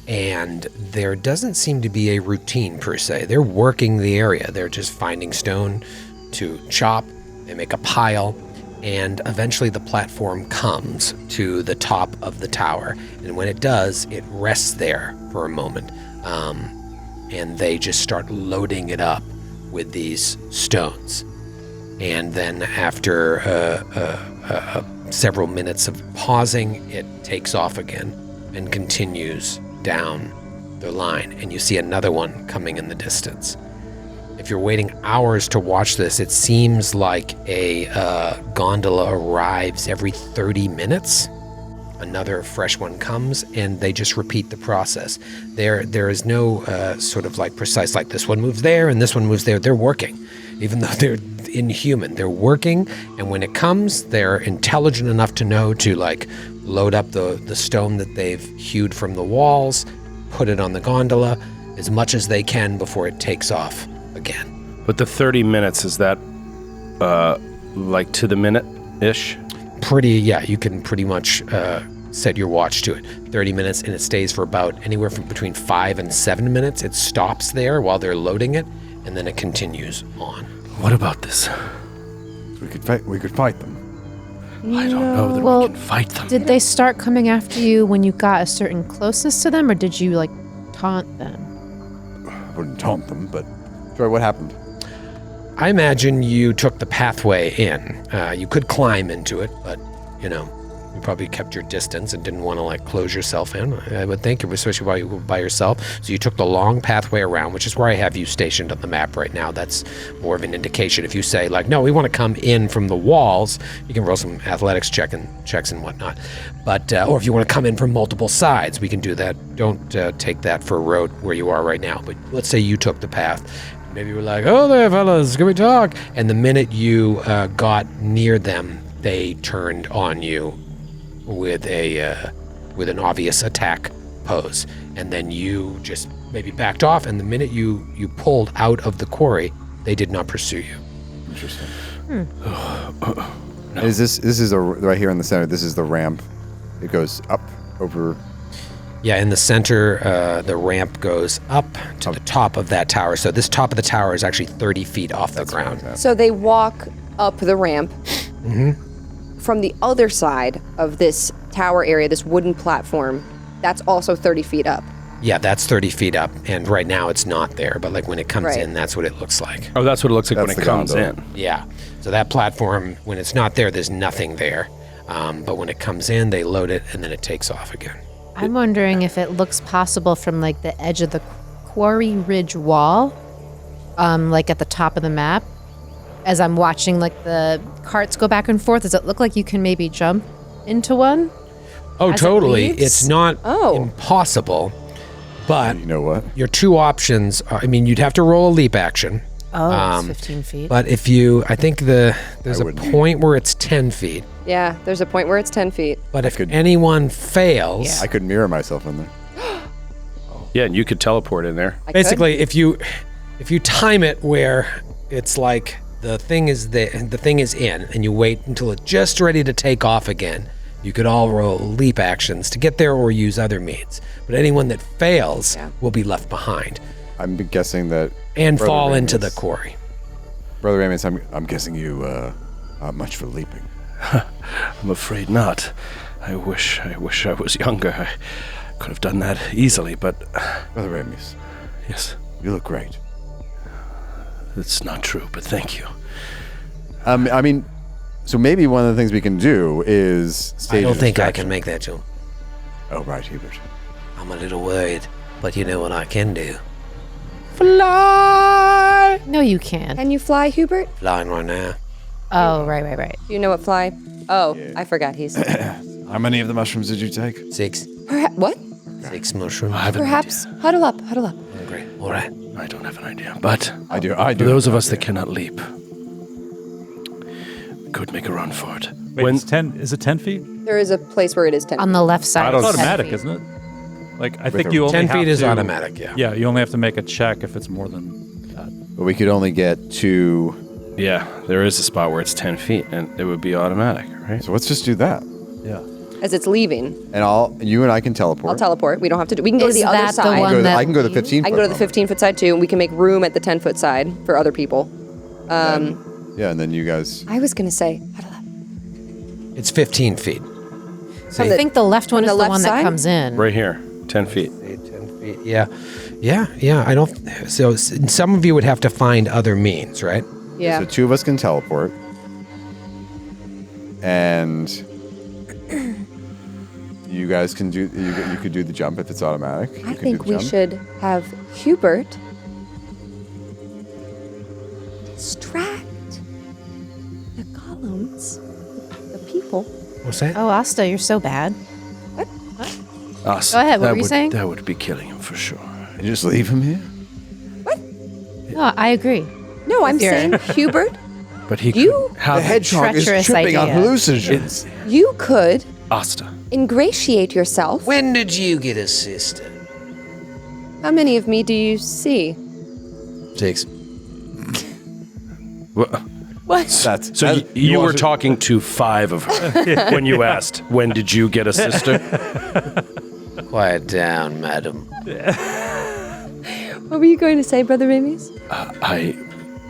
and there doesn't seem to be a routine per se. They're working the area. They're just finding stone to chop. They make a pile, and eventually the platform comes to the top of the tower. And when it does, it rests there for a moment, and they just start loading it up with these stones. And then after several minutes of pausing, it takes off again and continues down the line. And you see another one coming in the distance. If you're waiting hours to watch this, it seems like a gondola arrives every 30 minutes. Another fresh one comes, and they just repeat the process. There is no sort of like precise, like this one moves there and this one moves there. They're working, even though they're inhuman. They're working, and when it comes, they're intelligent enough to know to like load up the stone that they've hewed from the walls, put it on the gondola as much as they can before it takes off again. But the 30 minutes, is that like to the minute-ish? You can pretty much set your watch to it. 30 minutes, and it stays for about anywhere from between 5 and 7 minutes. It stops there while they're loading it, and then it continues on. What about this? We could fight them. I don't know that Well, we can fight them. Did they start coming after you when you got a certain closeness to them, or did you like taunt them? I wouldn't taunt them, but Troy, what happened? I imagine you took the pathway in. You could climb into it, but, you probably kept your distance and didn't want to, like, close yourself in, I would think, especially while you were by yourself. So you took the long pathway around, which is where I have you stationed on the map right now. That's more of an indication. If you say, like, no, we want to come in from the walls, you can roll some athletics checks and whatnot. But, or if you want to come in from multiple sides, we can do that. Don't take that for a road where you are right now. But let's say you took the path. Maybe you were like, oh there, fellas, can we talk? And the minute you got near them, they turned on you with an obvious attack pose. And then you just maybe backed off, and the minute you pulled out of the quarry, they did not pursue you. Interesting. Is this is right here in the center? This is the ramp. It goes up over. Yeah, in the center, the ramp goes up to the top of that tower. So this top of the tower is actually 30 feet off the ground. So they walk up the ramp. From the other side of this tower area, this wooden platform, that's also 30 feet up. Yeah, that's 30 feet up, and right now it's not there. But like when it comes Right. in, that's what it looks like. Oh, that's what it looks like when That's it the comes gondola. in. Yeah. So that platform, when it's not there, there's nothing there. But when it comes in, they load it, and then it takes off again. I'm wondering if it looks possible from like the edge of the Quarry Ridge wall, like at the top of the map. As I'm watching like the carts go back and forth, does it look like you can maybe jump into one? Oh, As it totally. leaves? It's not Oh. impossible, but You know what? your two options are, I mean, you'd have to roll a leap action. Oh, it's 15 feet. But if you, I think there's a wouldn't. point where it's 10 feet. Yeah, there's a point where it's 10 feet. But if could- anyone fails, I could mirror myself in there. Yeah, and you could teleport in there. I could. basically, if you time it where it's like the thing is in, and you wait until it's just ready to take off again, you could all roll leap actions to get there or use other means. But anyone that fails will be left behind I'm guessing that. and Brother fall into the Ramus- quarry. Brother Amos, I'm guessing you aren't much for leaping. I'm afraid not. I wish I was younger. I could have done that easily, but Brother Amos, yes, you look great. it's not true, but thank you. I mean, so maybe one of the things we can do is I stage. don't a think I distraction. can make that jump. Oh right, Hubert. I'm a little worried, but you know what I can do? Fly! no, you can't. Can you fly, Hubert? Flying right now. Oh, right. Do you know what fly? Oh, I forgot he's. How many of the mushrooms did you take? 6 What? 6 mushrooms. I have Perhaps. Huddle up. Hungry. All right. I don't have an idea, but I do. for those of us that cannot leap, we could make a run for it. Wait, it's 10. Is it 10 feet? There is a place where it is 10. On the left side. It's it's 10 automatic, feet. isn't it? Like I With think a- you only 10 have feet is to- automatic, yeah. Yeah, you only have to make a check if it's more than that. But we could only get to. Yeah, there is a spot where it's 10 feet, and it would be automatic, right? So let's just do that. Yeah. As it's leaving, And you and I can teleport. I'll teleport. We don't have to do. We can go Is to the other that the side. one that I can go to the leaves? 15. I can go to the 15-foot side too, and we can make room at the 10-foot side for other people. Yeah, and then you guys. I was gonna say, huddle up. It's 15 feet. I think the left one on is the the left one that side? comes in. Right here, 10 feet. 10 feet. Yeah. I don't. So some of you would have to find other means, right? Yeah. So two of us can teleport. And you guys can do. You could do the jump if it's automatic. You I can think do the we jump. should have Hubert distract the golems, the people. What's that? Oh, Asta, you're so bad. Us. Go ahead, what That were you would- saying? That would be killing him for sure. And just leave him here. No, I agree. No, I'm you're- saying Hubert, But he You- could. How The hedgehog is treacherous tripping on idea. hallucinogens. you could Asta. ingratiate yourself. When did you get a sister? How many of me do you see? 6. What? That's So you were talking to 5 of her when you asked, when did you get a sister? Quiet down, madam. What were you going to say, Brother Ramis?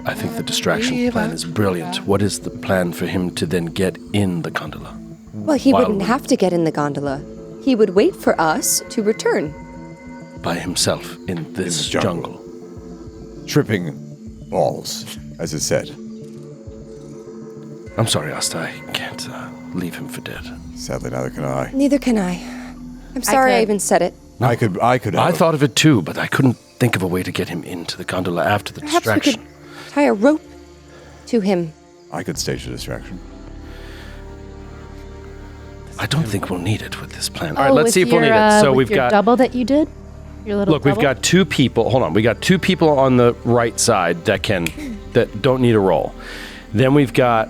I think the distraction plan is brilliant. What is the plan for him to then get in the gondola? Well, he While wouldn't we- have to get in the gondola. He would wait for us to return. By himself in this jungle. tripping balls, as it said. I'm sorry, Asta. I can't leave him for dead. Sadly, neither can I. Neither can I. I'm sorry I could. even said it. I could. I have- thought of it too, but I couldn't think of a way to get him into the gondola after the Perhaps we distraction. could tie a rope to him. I could stage a distraction. I don't think we'll need it with this plan. Oh, All right, let's with see if we'll need your, it. So with we've your got double that you did. Your little Look, we've double? got 2 people. Hold on. We got 2 people on the right side that don't need a roll. Then we've got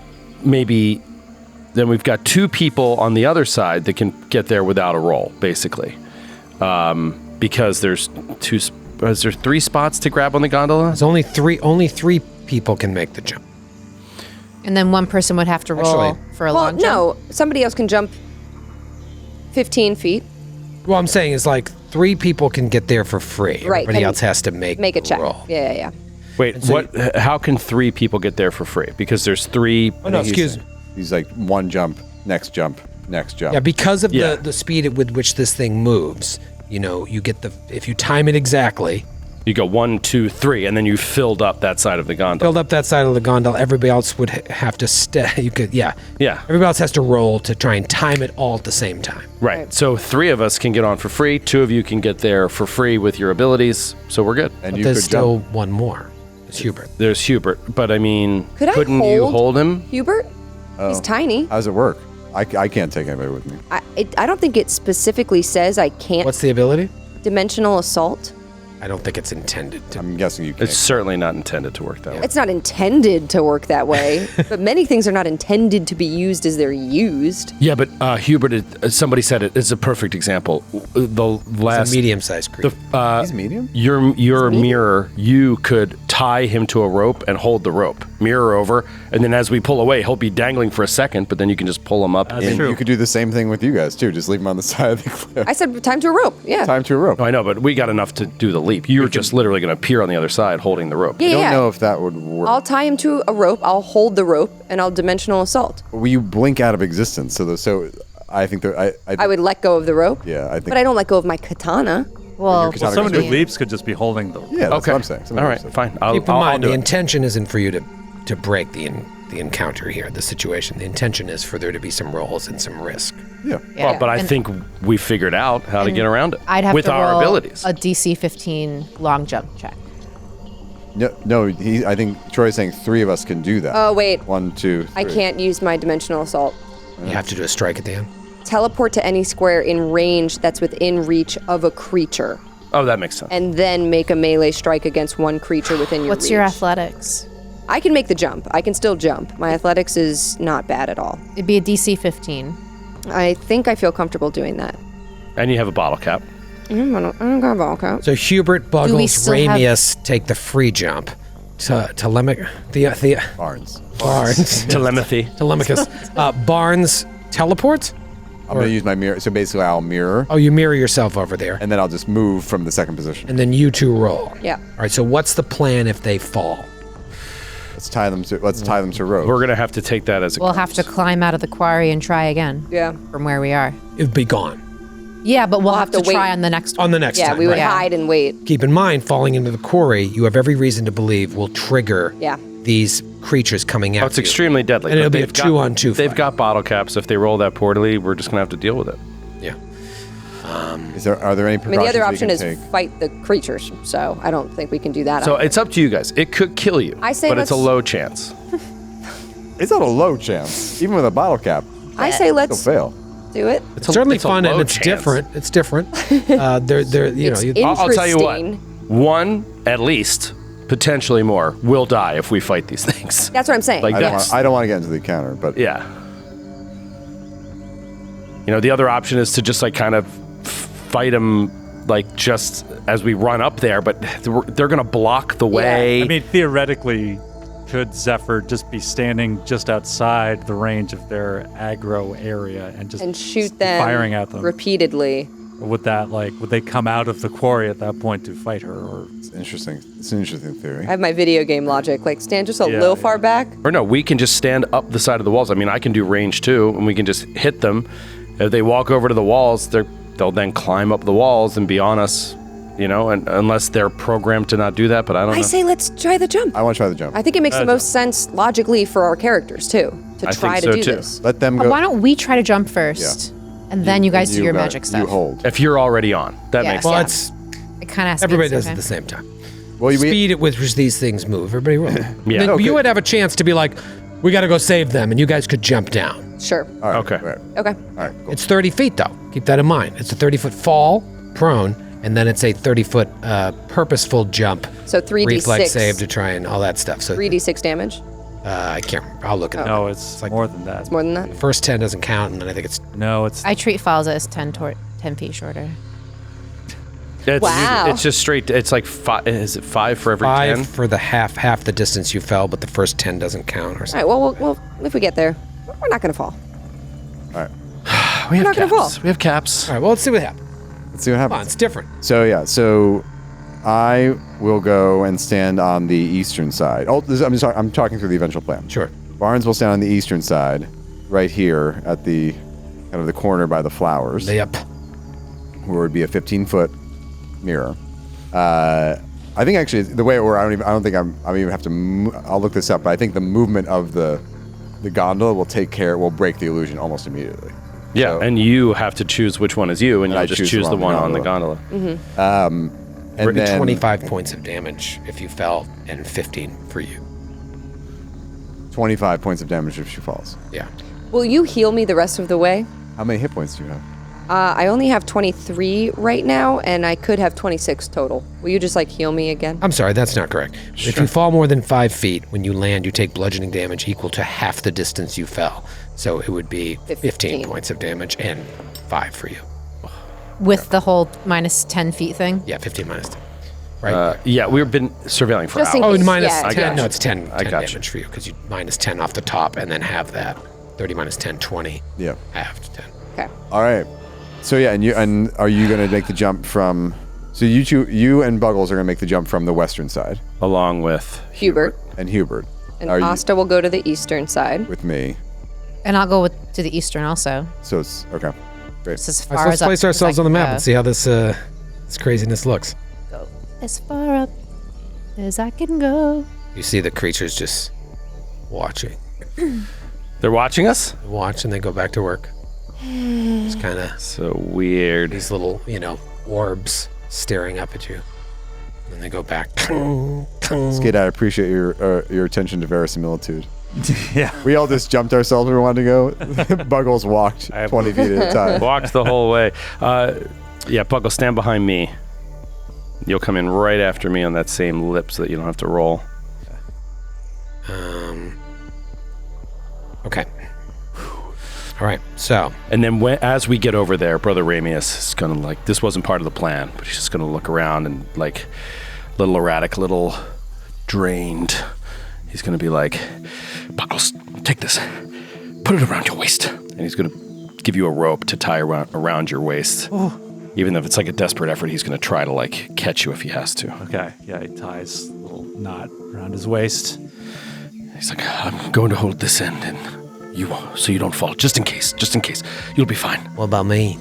2 people on the other side that can get there without a roll, basically. Because there's 3 spots to grab on the gondola? There's only 3 people can make the jump. And then one person would have to roll Actually- for a Well, long jump. no, somebody else can jump 15 feet. What I'm saying is like 3 people can get there for free. Right, Everybody can else has to make Make a check. roll. Yeah. Wait, how can 3 people get there for free? Because there's 3. Oh, no, excuse me. He's like one jump, next jump, next jump. Yeah, because of Yeah. the speed with which this thing moves, you get if you time it exactly, You go 1, 2, 3, and then you filled up that side of the gondola. build up that side of the gondola. Everybody else would have to Yeah. Everybody else has to roll to try and time it all at the same time. Right. So 3 of us can get on for free. 2 of you can get there for free with your abilities. So we're good. And But you there's could still jump. one more. It's Hubert. There's Hubert, but I mean, Couldn't you hold him? Hubert? He's tiny. How does it work? I can't take anybody with me. I don't think it specifically says I can't. What's the ability? Dimensional assault? I don't think it's intended to. I'm guessing you can't. It's certainly not intended to work that way. It's not intended to work that way, but many things are not intended to be used as they're used. Yeah, but Hubert, somebody said it's a perfect example. The last It's a medium-sized creature. He's medium? Your mirror, you could tie him to a rope and hold the rope. Mirror over, and then as we pull away, he'll be dangling for a second, but then you can just pull him up. That's And true. you could do the same thing with you guys, too. Just leave them on the side of the cliff. I said time to a rope. Yeah. Time to a rope. I know, but we got enough to do the leap. You're just literally going to appear on the other side holding the rope. Yeah, I don't yeah. know if that would work. I'll tie him to a rope. I'll hold the rope, and I'll dimensional assault. Well, you blink out of existence. So I think that I would let go of the rope. Yeah, I think. But I don't let go of my katana. Well, katana Someone who goes with you. leaps could just be holding the. Yeah, that's Okay. what I'm saying. All right, fine. I'll, Keep in I'll mind, do the it. intention isn't for you to break the encounter here, the situation. The intention is for there to be some rolls and some risk. Yeah. yeah. Well, but I And think we figured out how to get around it I'd have with to our roll abilities. a DC 15 long jump check. No, I think Troy's saying 3 of us can do that. Oh, wait. 1, 2, 3. I can't use my dimensional assault. You have to do a strike at the end. Teleport to any square in range that's within reach of a creature, Oh, that makes sense. and then make a melee strike against one creature within your What's reach. your athletics? I can make the jump. I can still jump. My athletics is not bad at all. It'd be a DC 15. I think I feel comfortable doing that. And you have a bottle cap. I don't got a ball count. So Hubert, Buggles, still have- Ramius take the free jump. The Barnes. Barnes. Telemachus. Barnes teleports? I'm going to use my mirror. So basically, I'll mirror, Oh, you mirror yourself over there. and then I'll just move from the second position. And then you two roll. Yeah. All right, so what's the plan if they fall? Let's tie them to rope. We're going to have to take that as a We'll have to climb out of the quarry and try again Yeah. from where we are. It would be gone. Yeah, but we'll have to have to try wait. on the next one. On the next Yeah, time. we would right. hide and wait. Keep in mind, falling into the quarry, you have every reason to believe will trigger Yeah. these creatures coming Oh, out. it's extremely deadly. And but it'll be a they've got- 2-on-2 They've fight. got bottle caps. If they roll that poorly, we're just going to have to deal with it. Yeah. Are there any I mean, precautions the other we option can is take? fight the creatures, so I don't think we can do that. So either. it's up to you guys. It could kill you, I say but it's a let's- low chance. It's not a low chance, even with a bottle cap. I say It'll let's fail. do it. It's a, Certainly it's a fun and low it's chance. different. It's different. They're you know, It's you, I'll tell you what. Interesting. One, at least, potentially more, will die if we fight these things. That's what I'm saying. Like I that's- don't want to get into the encounter, but Yeah. You know, the other option is to just like kind of fight them like just as we run up there, but they're going to block the way. I mean, theoretically, could Zephyr just be standing just outside the range of their aggro area and just and shoot them firing at them? repeatedly. Or would they come out of the quarry at that point to fight her? Or it's interesting. It's an interesting theory. I have my video game logic. Like, stand just a Yeah, little yeah. far back. Or no, we can just stand up the side of the walls. I mean, I can do range too, and we can just hit them. If they walk over to the walls, they'll then climb up the walls and be on us, you know, and unless they're programmed to not do that, but I don't know. I say let's try the jump. I want to try the jump. I think it makes the most sense logically for our characters, too, to I try think to so, do too. this. Let them go. Why don't we try to jump first, and then you guys do your magic stuff? You hold. If you're already on, that Yeah. makes well, sense. it's It kind of everybody does it at the same time. Well, Speed at which these things move. Everybody roll. Yeah. Then Okay. you would have a chance to be like, we got to go save them, and you guys could jump down. Sure. All right, Okay. All right. Okay. All right. Cool. It's 30 feet, though. Keep that in mind. It's a 30-foot fall, prone, and then it's a 30-foot purposeful jump. So 3d6. Reflex save to try and all that stuff. So 3d6 damage. I can't remember. I'll look it up. no, it's like- more than that. More than that. First 10 doesn't count, and then I think it's No, it's I treat falls as 10 feet shorter. It's, Wow. It's just straight. It's like five. Is it 5 for every 5 10? for the half the distance you fell, but the first 10 doesn't count or All something. right. Well, if we get there, we're not going to fall. All right. We have not gonna caps. fall. We have caps. All right, well, let's see what happens. Let's see what Come on, happens. it's different. So yeah, so I will go and stand on the eastern side. Oh, I'm talking through the eventual plan. Sure. Barnes will stand on the eastern side, right here at the kind of the corner by the flowers. Yep. where it would be a 15-foot mirror. I think actually the way it works, I don't think I'm even have to. I'll look this up, but I think the movement of the gondola will break the illusion almost immediately. Yeah, So- and you have to choose which one is you, and I you just choose choose the the one one on on the the gondola. And then 25 points of damage if you fell, and 15 for you. 25 points of damage if she falls. Yeah. Will you heal me the rest of the way? How many hit points do you have? I only have 23 right now, and I could have 26 total. Will you just heal me again? I'm sorry, that's not correct. If you fall more than 5 feet, when you land, you take bludgeoning damage equal to half the distance you fell. So it would be 15 points of damage and 5 for you. With the whole minus 10 feet thing. Yeah, 15 minus 10. Right? Yeah, we've been surveilling for Just in hours. Oh, minus Yeah, I 10. got No, you. it's 10, I 10 got you. damage for you because you minus 10 off the top and then have that. 30 minus 10, 20. Yeah. Halved 10. Okay. All right. So yeah, and are you going to make the jump from? So you and Buggles are going to make the jump from the western side, Along with Hubert. and Hubert. And are you Asta will go to the eastern side. with me? And I'll go to the eastern also. So it's okay. Great. It's as All far right, so let's as up place as ourselves I on the can map go. and see how this craziness looks. Go as far up as I can go. You see the creatures just watching. they're watching us. They watch and they go back to work. It's kind of So weird. these little, orbs staring up at you. And they go back. Skid, I appreciate your attention to verisimilitude. Yeah. We all just jumped ourselves where we wanted to go. Buggles walked 20 feet at a time. Walked the whole way. Yeah, Buckle, stand behind me. You'll come in right after me on that same lip so that you don't have to roll. Okay. All right. So And then as we get over there, Brother Ramius is going to this wasn't part of the plan, but he's just going to look around and little erratic, little drained. He's going to be like, Buckles, take this. Put it around your waist. And he's going to give you a rope to tie around your waist. Oh. Even if it's a desperate effort, he's going to try to catch you if he has to. Okay. Yeah, he ties a little knot around his waist. He's like, I'm going to hold this end and so you don't fall, just in case. You'll be fine. what about me?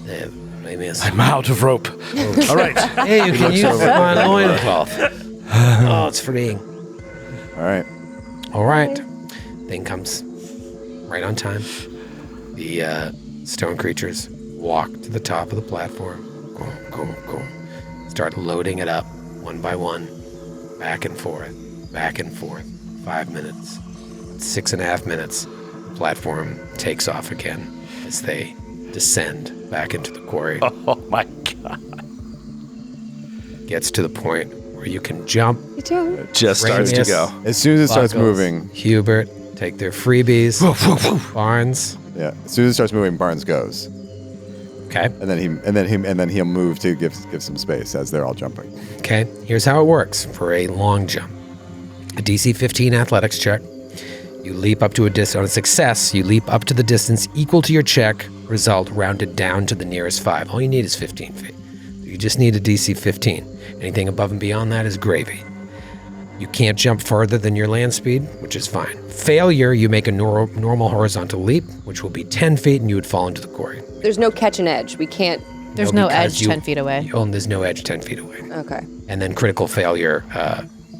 Maybe it's I'm out of rope. All right. Hey, you can use my loincloth. Oh, it's freeing. All right. All right. Thing comes right on time. The stone creatures walk to the top of the platform. Go. Start loading it up one by one. Back and forth. 5 minutes. 6.5 minutes. The platform takes off again as they descend back into the quarry. Oh my God. Gets to the point where you can jump. Just starts to Ramius, go. As soon as it starts Buckles, moving, Hubert, take their freebies. Barnes. yeah. As soon as it starts moving, Barnes goes, Okay. and then he'll move to give some space as they're all jumping. Okay, here's how it works for a long jump. A DC 15 athletics check. You leap up to a distance. On a success, you leap up to the distance equal to your check result rounded down to the nearest 5. All you need is 15 feet. You just need a DC 15. Anything above and beyond that is gravy. You can't jump farther than your land speed, which is fine. Failure, you make a normal horizontal leap, which will be 10 feet, and you would fall into the quarry. There's no catch and edge. We can't. There's no because edge you- 10 feet away. There's no edge 10 feet away. Okay. And then critical failure,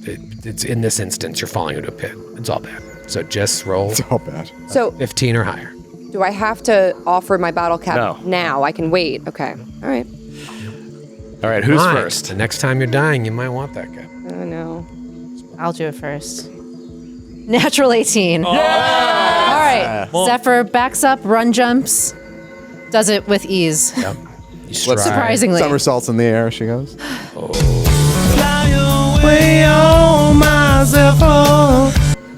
it's in this instance, you're falling into a pit. It's all bad. So just roll It's all bad. So 15 or higher. do I have to offer my battle cap No. now? I can wait. Okay. All right. All right, who's Fine. first? The next time you're dying, you might want that guy. Oh no. I'll do it first. Natural 18. All right. Zephyr backs up, run jumps, does it with ease. Yep. You stride. Surprisingly. Somersaults in the air. She goes.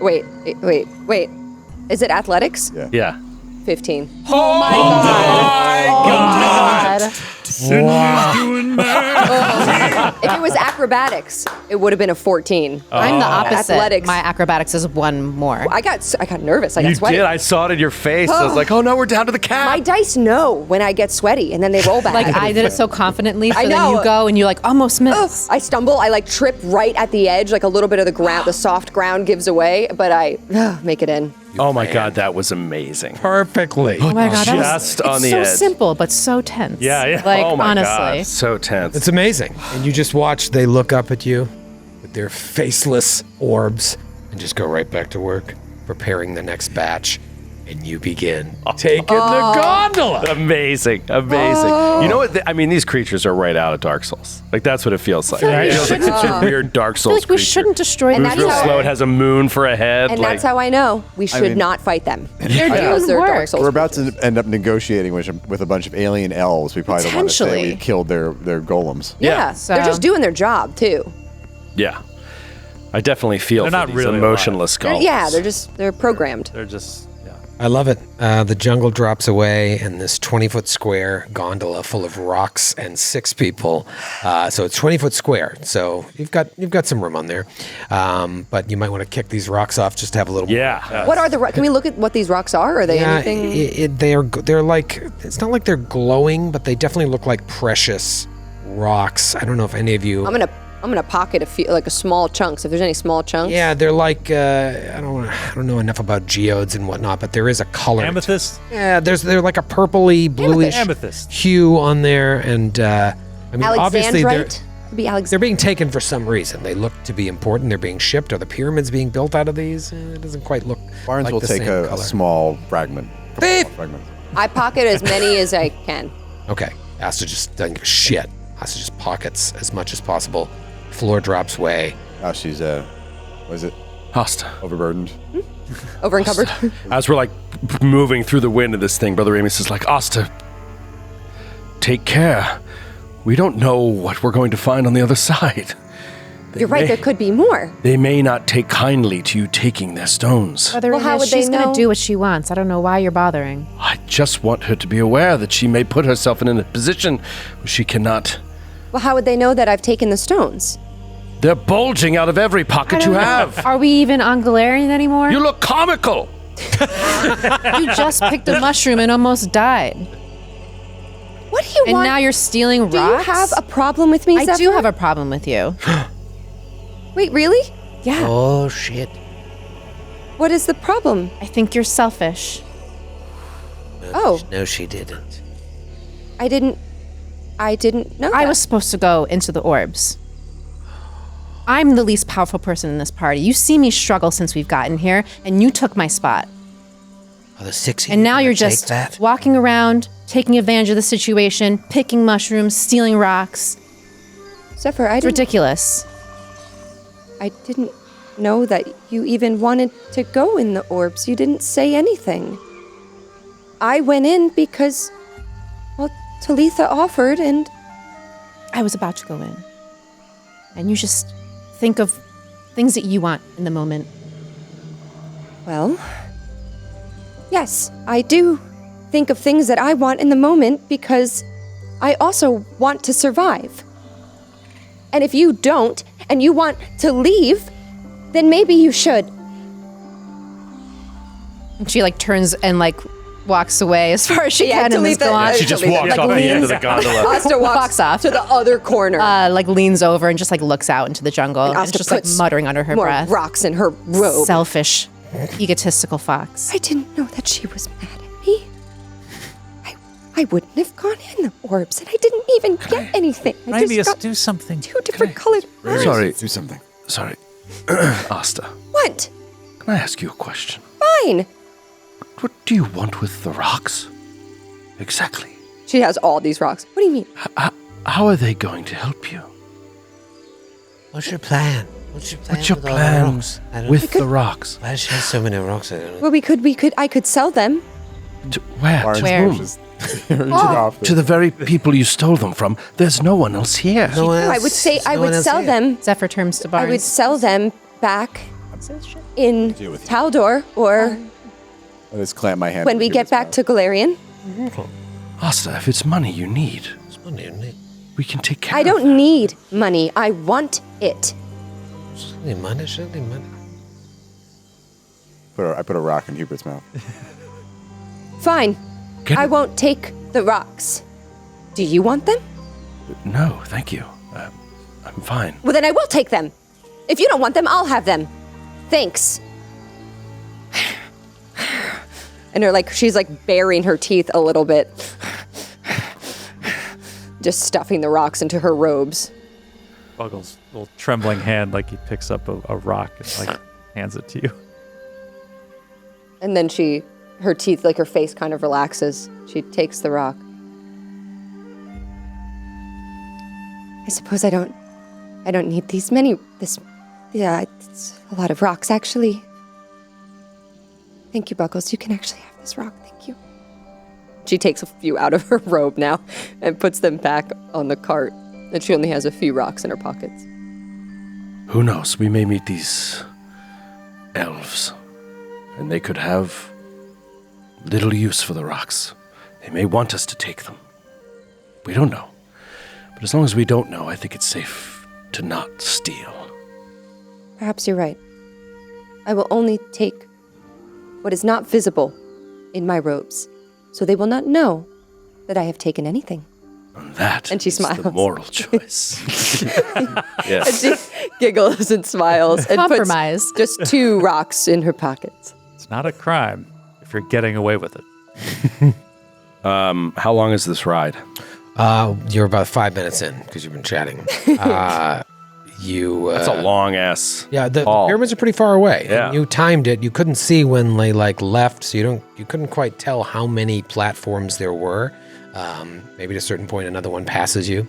Wait. Is it athletics? Yeah. Yeah. 15. Oh my God. If it was acrobatics, it would have been a 14. I'm the opposite. Athletics. My acrobatics is one more. I got nervous. I got You sweaty. did. I saw it in your face. I was like, oh no, we're down to the cap. My dice know when I get sweaty, and then they roll back. Like I did it so confidently, so I then know. you go and you almost miss. I stumble. I trip right at the edge, a little bit of the ground, the soft ground gives away, but I make it in. Oh my God, that was amazing. perfectly. Oh my God, that was Just on it's the so edge. simple but so tense. Yeah. Like Oh my honestly. God, so tense. It's amazing. And you just watch, they look up at you with their faceless orbs and just go right back to work, preparing the next batch. And you begin taking the gondola. Amazing. You know what? I mean, these creatures are right out of Dark Souls. Like, that's what it feels like. feel like It we feels like such a weird Dark I feel Souls like we creature. shouldn't destroy And these. that's Real how- slow. It has a moon for a head. And like, that's how I know we should not fight them. They're Because doing they're Dark work. Souls. We're about to end up negotiating with a bunch of alien elves. We probably don't want to say Potentially. we killed their golems. Yeah, So- they're just doing their job too. yeah. I definitely feel They're for not these really emotionless They're- golems. yeah, they're programmed. They're just I love it. The jungle drops away, and this 20-foot square gondola full of rocks and 6 people. So it's 20-foot square. So you've got some room on there, but you might want to kick these rocks off just to have a little. Yeah. What are the? Can we look at what these rocks are? Are they anything? They're like, it's not like they're glowing, but they definitely look like precious rocks. I don't know if any of you. I'm gonna pocket a few, like a small chunks. If there's any small chunks. Yeah, they're like I don't know enough about geodes and whatnot, but there is a color. amethyst. Yeah, they're like a purpley, bluish Amethyst. hue on there, and I mean, obviously Alexandrite. Could be they're Alexandrite. being taken for some reason. They look to be important. They're being shipped. Are the pyramids being built out of these? It doesn't quite look. Barnes like will the take same a color. small fragment. Thief! I pocket as many as I can. Okay, Asta just doesn't give a shit. Asta just pockets as much as possible. Floor drops away. Oh, she's what is it? Asta. Overburdened. Over encumbered. As we're like moving through the wind of this thing, Brother Amos is like, Asta, take care. We don't know what we're going to find on the other side. You're right. There could be more. They may not take kindly to you taking their stones. Well, how would they she's know? gonna do what she wants. I don't know why you're bothering. I just want her to be aware that she may put herself in a position where she cannot. Well, how would they know that I've taken the stones? They're bulging out of every pocket you have. Are we even on Galarian anymore? You look comical. You just picked a mushroom and almost died. What do you And want? now you're stealing do rocks? you have a problem with me, I Zephyr? do have a problem with you. Wait, really? Yeah. Oh shit! What is the problem? I think you're selfish. Oh, No, she didn't. I didn't know. I that. was supposed to go into the orbs. I'm the least powerful person in this party. You see me struggle since we've gotten here, and you took my spot. Oh, the 6. And now you're just walking around, taking advantage of the situation, picking mushrooms, stealing rocks. Zephyr, It's ridiculous. I didn't know that you even wanted to go in the orbs. You didn't say anything. I went in because, well, Talitha offered, and I was about to go in. And you just think of things that you want in the moment. well, yes, I do think of things that I want in the moment because I also want to survive. And if you don't, and you want to leave, then maybe you should. And she like turns and walks away as far as she Yeah, can and is Talitha- gone. She just Talitha, walks like, off the end leans- of the gondola. Asta Walks off. to the other corner. Leans over and just looks out into the jungle and Asta just puts muttering under her more breath. rocks in her robe. Selfish, egotistical fox. I didn't know that she was mad at me. I wouldn't have gone in the orbs, and I didn't even get anything. I Raimius, just got do something. 2 different colored eyes. Sorry. Do something. Sorry. Asta, What? can I ask you a question? Fine. What do you want with the rocks? Exactly. She has all these rocks. What do you mean? How are they going to help you? What's your plan? What's your plan? What's your with all the plan rocks? I don't- with the rocks? Why does she have so many rocks? I don't know. Well, I could sell them. To where? Barnes To Where? whom? just turns it off. To the very people you stole them from. There's no one else here. No one No, I else- would say there's I no would one else sell here. them. Zephyr turns to I Barnes. would sell them back in Deal with you. Taldor, or I just clamp my hand. when we get back to Galarian. Asta, if it's money you need, It's money, isn't it? we can take care I of don't need money. I want it. It's only money. It's only money. I put a rock in Hubert's mouth. Fine. Can- I won't take the rocks. Do you want them? No, thank you. I'm fine. Well, then I will take them. If you don't want them, I'll have them. Thanks. And she's baring her teeth a little bit. Just stuffing the rocks into her robes. Buggles' little trembling hand, he picks up a rock and hands it to you. And then her teeth, her face kind of relaxes. She takes the rock. I suppose I don't need these many, yeah, it's a lot of rocks, actually. Thank you, Buggles. You can actually have this rock. Thank you. She takes a few out of her robe now and puts them back on the cart. And she only has a few rocks in her pockets. Who knows? We may meet these elves, and they could have little use for the rocks. They may want us to take them. We don't know. But as long as we don't know, I think it's safe to not steal. Perhaps you're right. I will only take what is not visible in my robes, so they will not know that I have taken anything. And that and she is smiles. the moral choice. Yes. And she giggles and smiles and Compromise. puts just 2 rocks in her pockets. It's not a crime if you're getting away with it. How long is this ride? You're about 5 minutes in because you've been chatting. That's a long ass. Yeah, the haul. pyramids are pretty far away. Yeah. And you timed it. You couldn't see when they left, so you couldn't quite tell how many platforms there were. Maybe at a certain point, another one passes you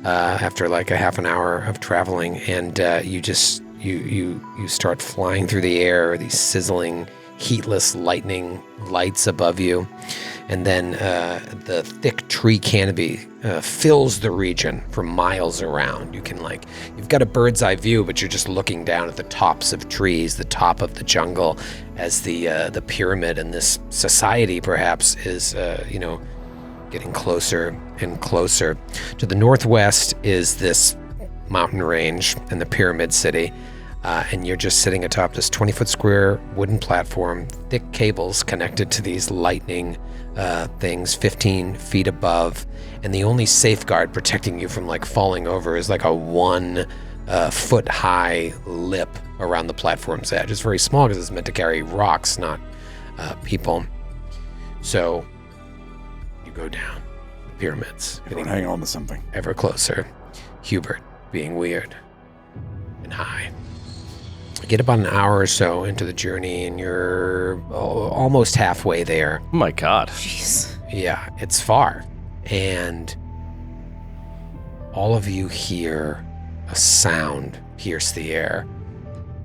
after a half an hour of traveling, and you start flying through the air. These sizzling, heatless lightning lights above you, and then the thick tree canopy fills the region for miles around. You can you've got a bird's eye view, but you're just looking down at the tops of trees, the top of the jungle, as the pyramid and this society perhaps is getting closer and closer. To the northwest is this mountain range and the pyramid city. And you're just sitting atop this 20-foot square wooden platform, thick cables connected to these lightning things 15 feet above. And the only safeguard protecting you from falling over is a 1 foot high lip around the platform's edge. It's very small because it's meant to carry rocks, not people. So you go down the pyramids. Everyone hang on to something. Ever closer. Hubert being weird and high. You get about an hour or so into the journey, and you're almost halfway there. Oh my God. Jeez. Yeah, it's far. And all of you hear a sound pierce the air.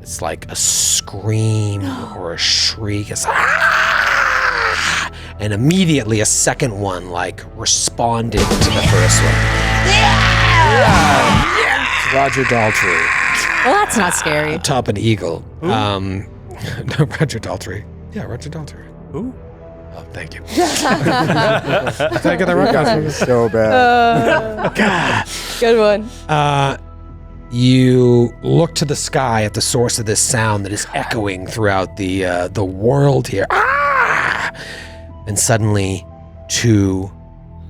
It's like a scream or a shriek. It's ah! And immediately a second one responded to the first one. Yeah! It's Roger Daltrey. Well, that's not scary. Atop an eagle. No, Roger Daltrey. Yeah, Roger Daltrey. Who? Oh, thank you. Did I get that right? So bad. Good one. You look to the sky at the source of this sound that is echoing throughout the world here. Ah! And suddenly, 2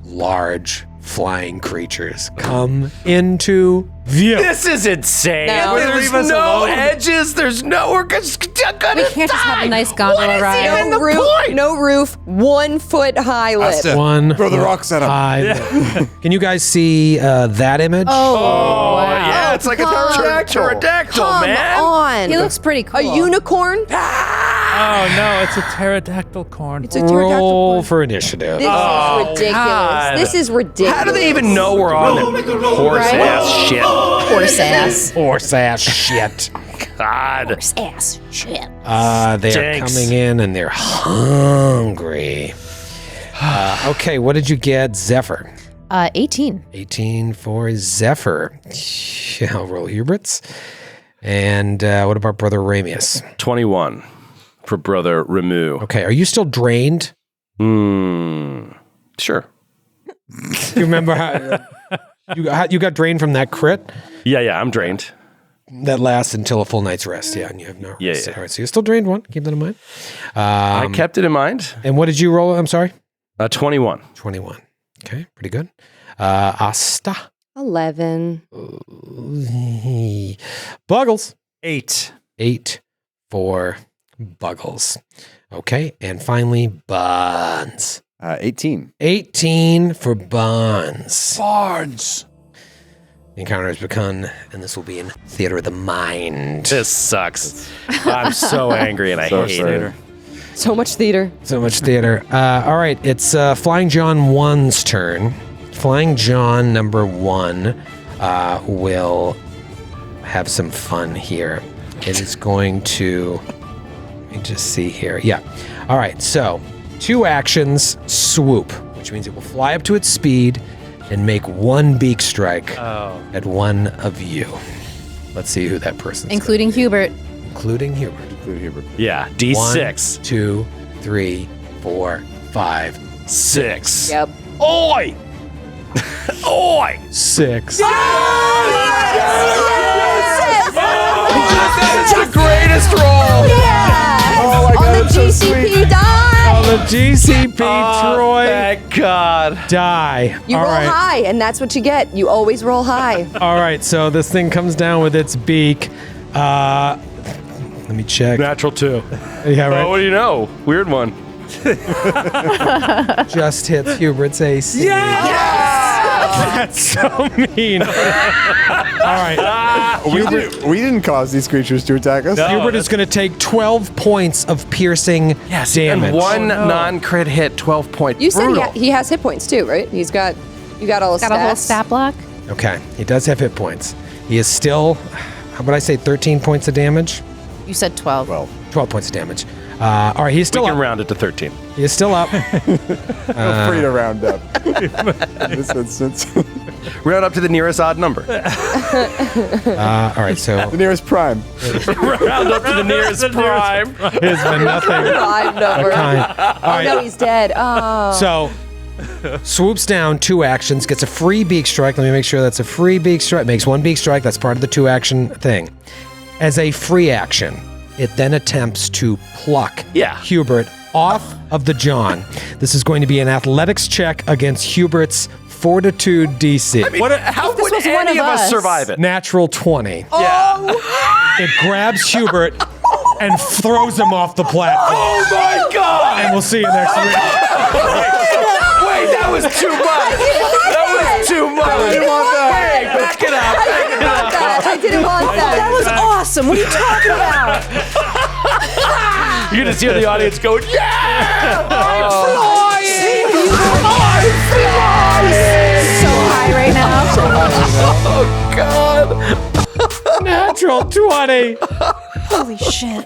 large flying creatures come into view. This is insane. No. There's no edges. There's no. We're gonna We can't just have a nice gondola ride. even the roof, point? no roof, 1 foot high lip. Asta, One. throw the rocks at him. high. Can you guys see that image? Oh, wow. Yeah, it's like a pterodactyl, Come man. on. He looks pretty cool. A unicorn? Oh no, it's a pterodactyl corn. It's a pterodactyl Roll corn. for initiative. This is ridiculous. God. This is ridiculous. How do they even know we're on horse ass shit? Horse ass. Horse ass shit. God. Horse ass shit. They are Jinx. coming in and they're hungry. Okay, what did you get, Zephyr? 18. 18 for Zephyr. Yeah, I'll roll Hubert's. And what about Brother Ramius? 21 for Brother Remu. Okay, are you still drained? Sure. You remember how you got drained from that crit? Yeah, I'm drained. That lasts until a full night's rest, yeah, and you have no rest. Yeah. All right, so you're still drained 1. Keep that in mind. I kept it in mind. And what did you roll? I'm sorry? 21. 21. Okay, pretty good. Asta. 11. Buggles. 8. 8 for Buggles. Okay, and finally, Buns. 18. 18 for Buns. Barnes. The encounter has begun, and this will be in Theater of the Mind. This sucks. I'm so angry and I So hate sorry. it. So much theater. So much theater. All right, it's Flying John 1's turn. Flying John number 1 will have some fun here. It is going to... Let me just see here. Yeah. All right, so 2 actions, swoop, which means it will fly up to its speed and make 1 beak strike at one of you. Let's see who that person is. Including Hubert. Including Hubert. Yeah, D6. 1, 2, 3, 4, 5, 6. Yep. Oi! Oi! 6. That is the greatest roll! Yeah. Oh my God, On the that's so GCP die. The GCP Troy Thank God. die. You All roll right. high, and that's what you get. You always roll high. All right, so this thing comes down with its beak. Let me check. Natural 2. Yeah, right. Oh, what do you know? Weird one. Just hits Hubert's AC. That's so mean. All right. We didn't cause these creatures to attack us. Hubert is going to take 12 points of piercing damage. And one non-crit hit, 12 point. You said Brutal. he has hit points too, right? You got all his Got stats. a whole stat block. Okay, he does have hit points. He is still, how would I say, 13 points of damage? You said 12. 12 points of damage. All right, he's We still can up. round it to 13. He is still up. Feel free to round up. In this instance. Round up to the nearest odd number. All right, so The nearest prime. Round up to the nearest prime. it's been nothing. Prime number. Kind. All Oh right, no, he's dead. Oh. so swoops down, 2 actions, gets a free beak strike. Let me make sure that's a free beak strike. Makes 1 beak strike. That's part of the 2 action thing. As a free action, it then attempts to pluck Hubert off of the John. This is going to be an athletics check against Hubert's fortitude DC. I mean, how would was one any of of us us. survive it? Natural 20. It grabs Hubert and throws him off the platform. Oh my God! And we'll see you next week. Wait, that was too much. That was too much. I didn't want that. Hey, back it up. I didn't want that. That was awesome. What are you talking about? You're gonna hear the audience go, yeah! So high right now. Oh God! Natural 20. Holy shit.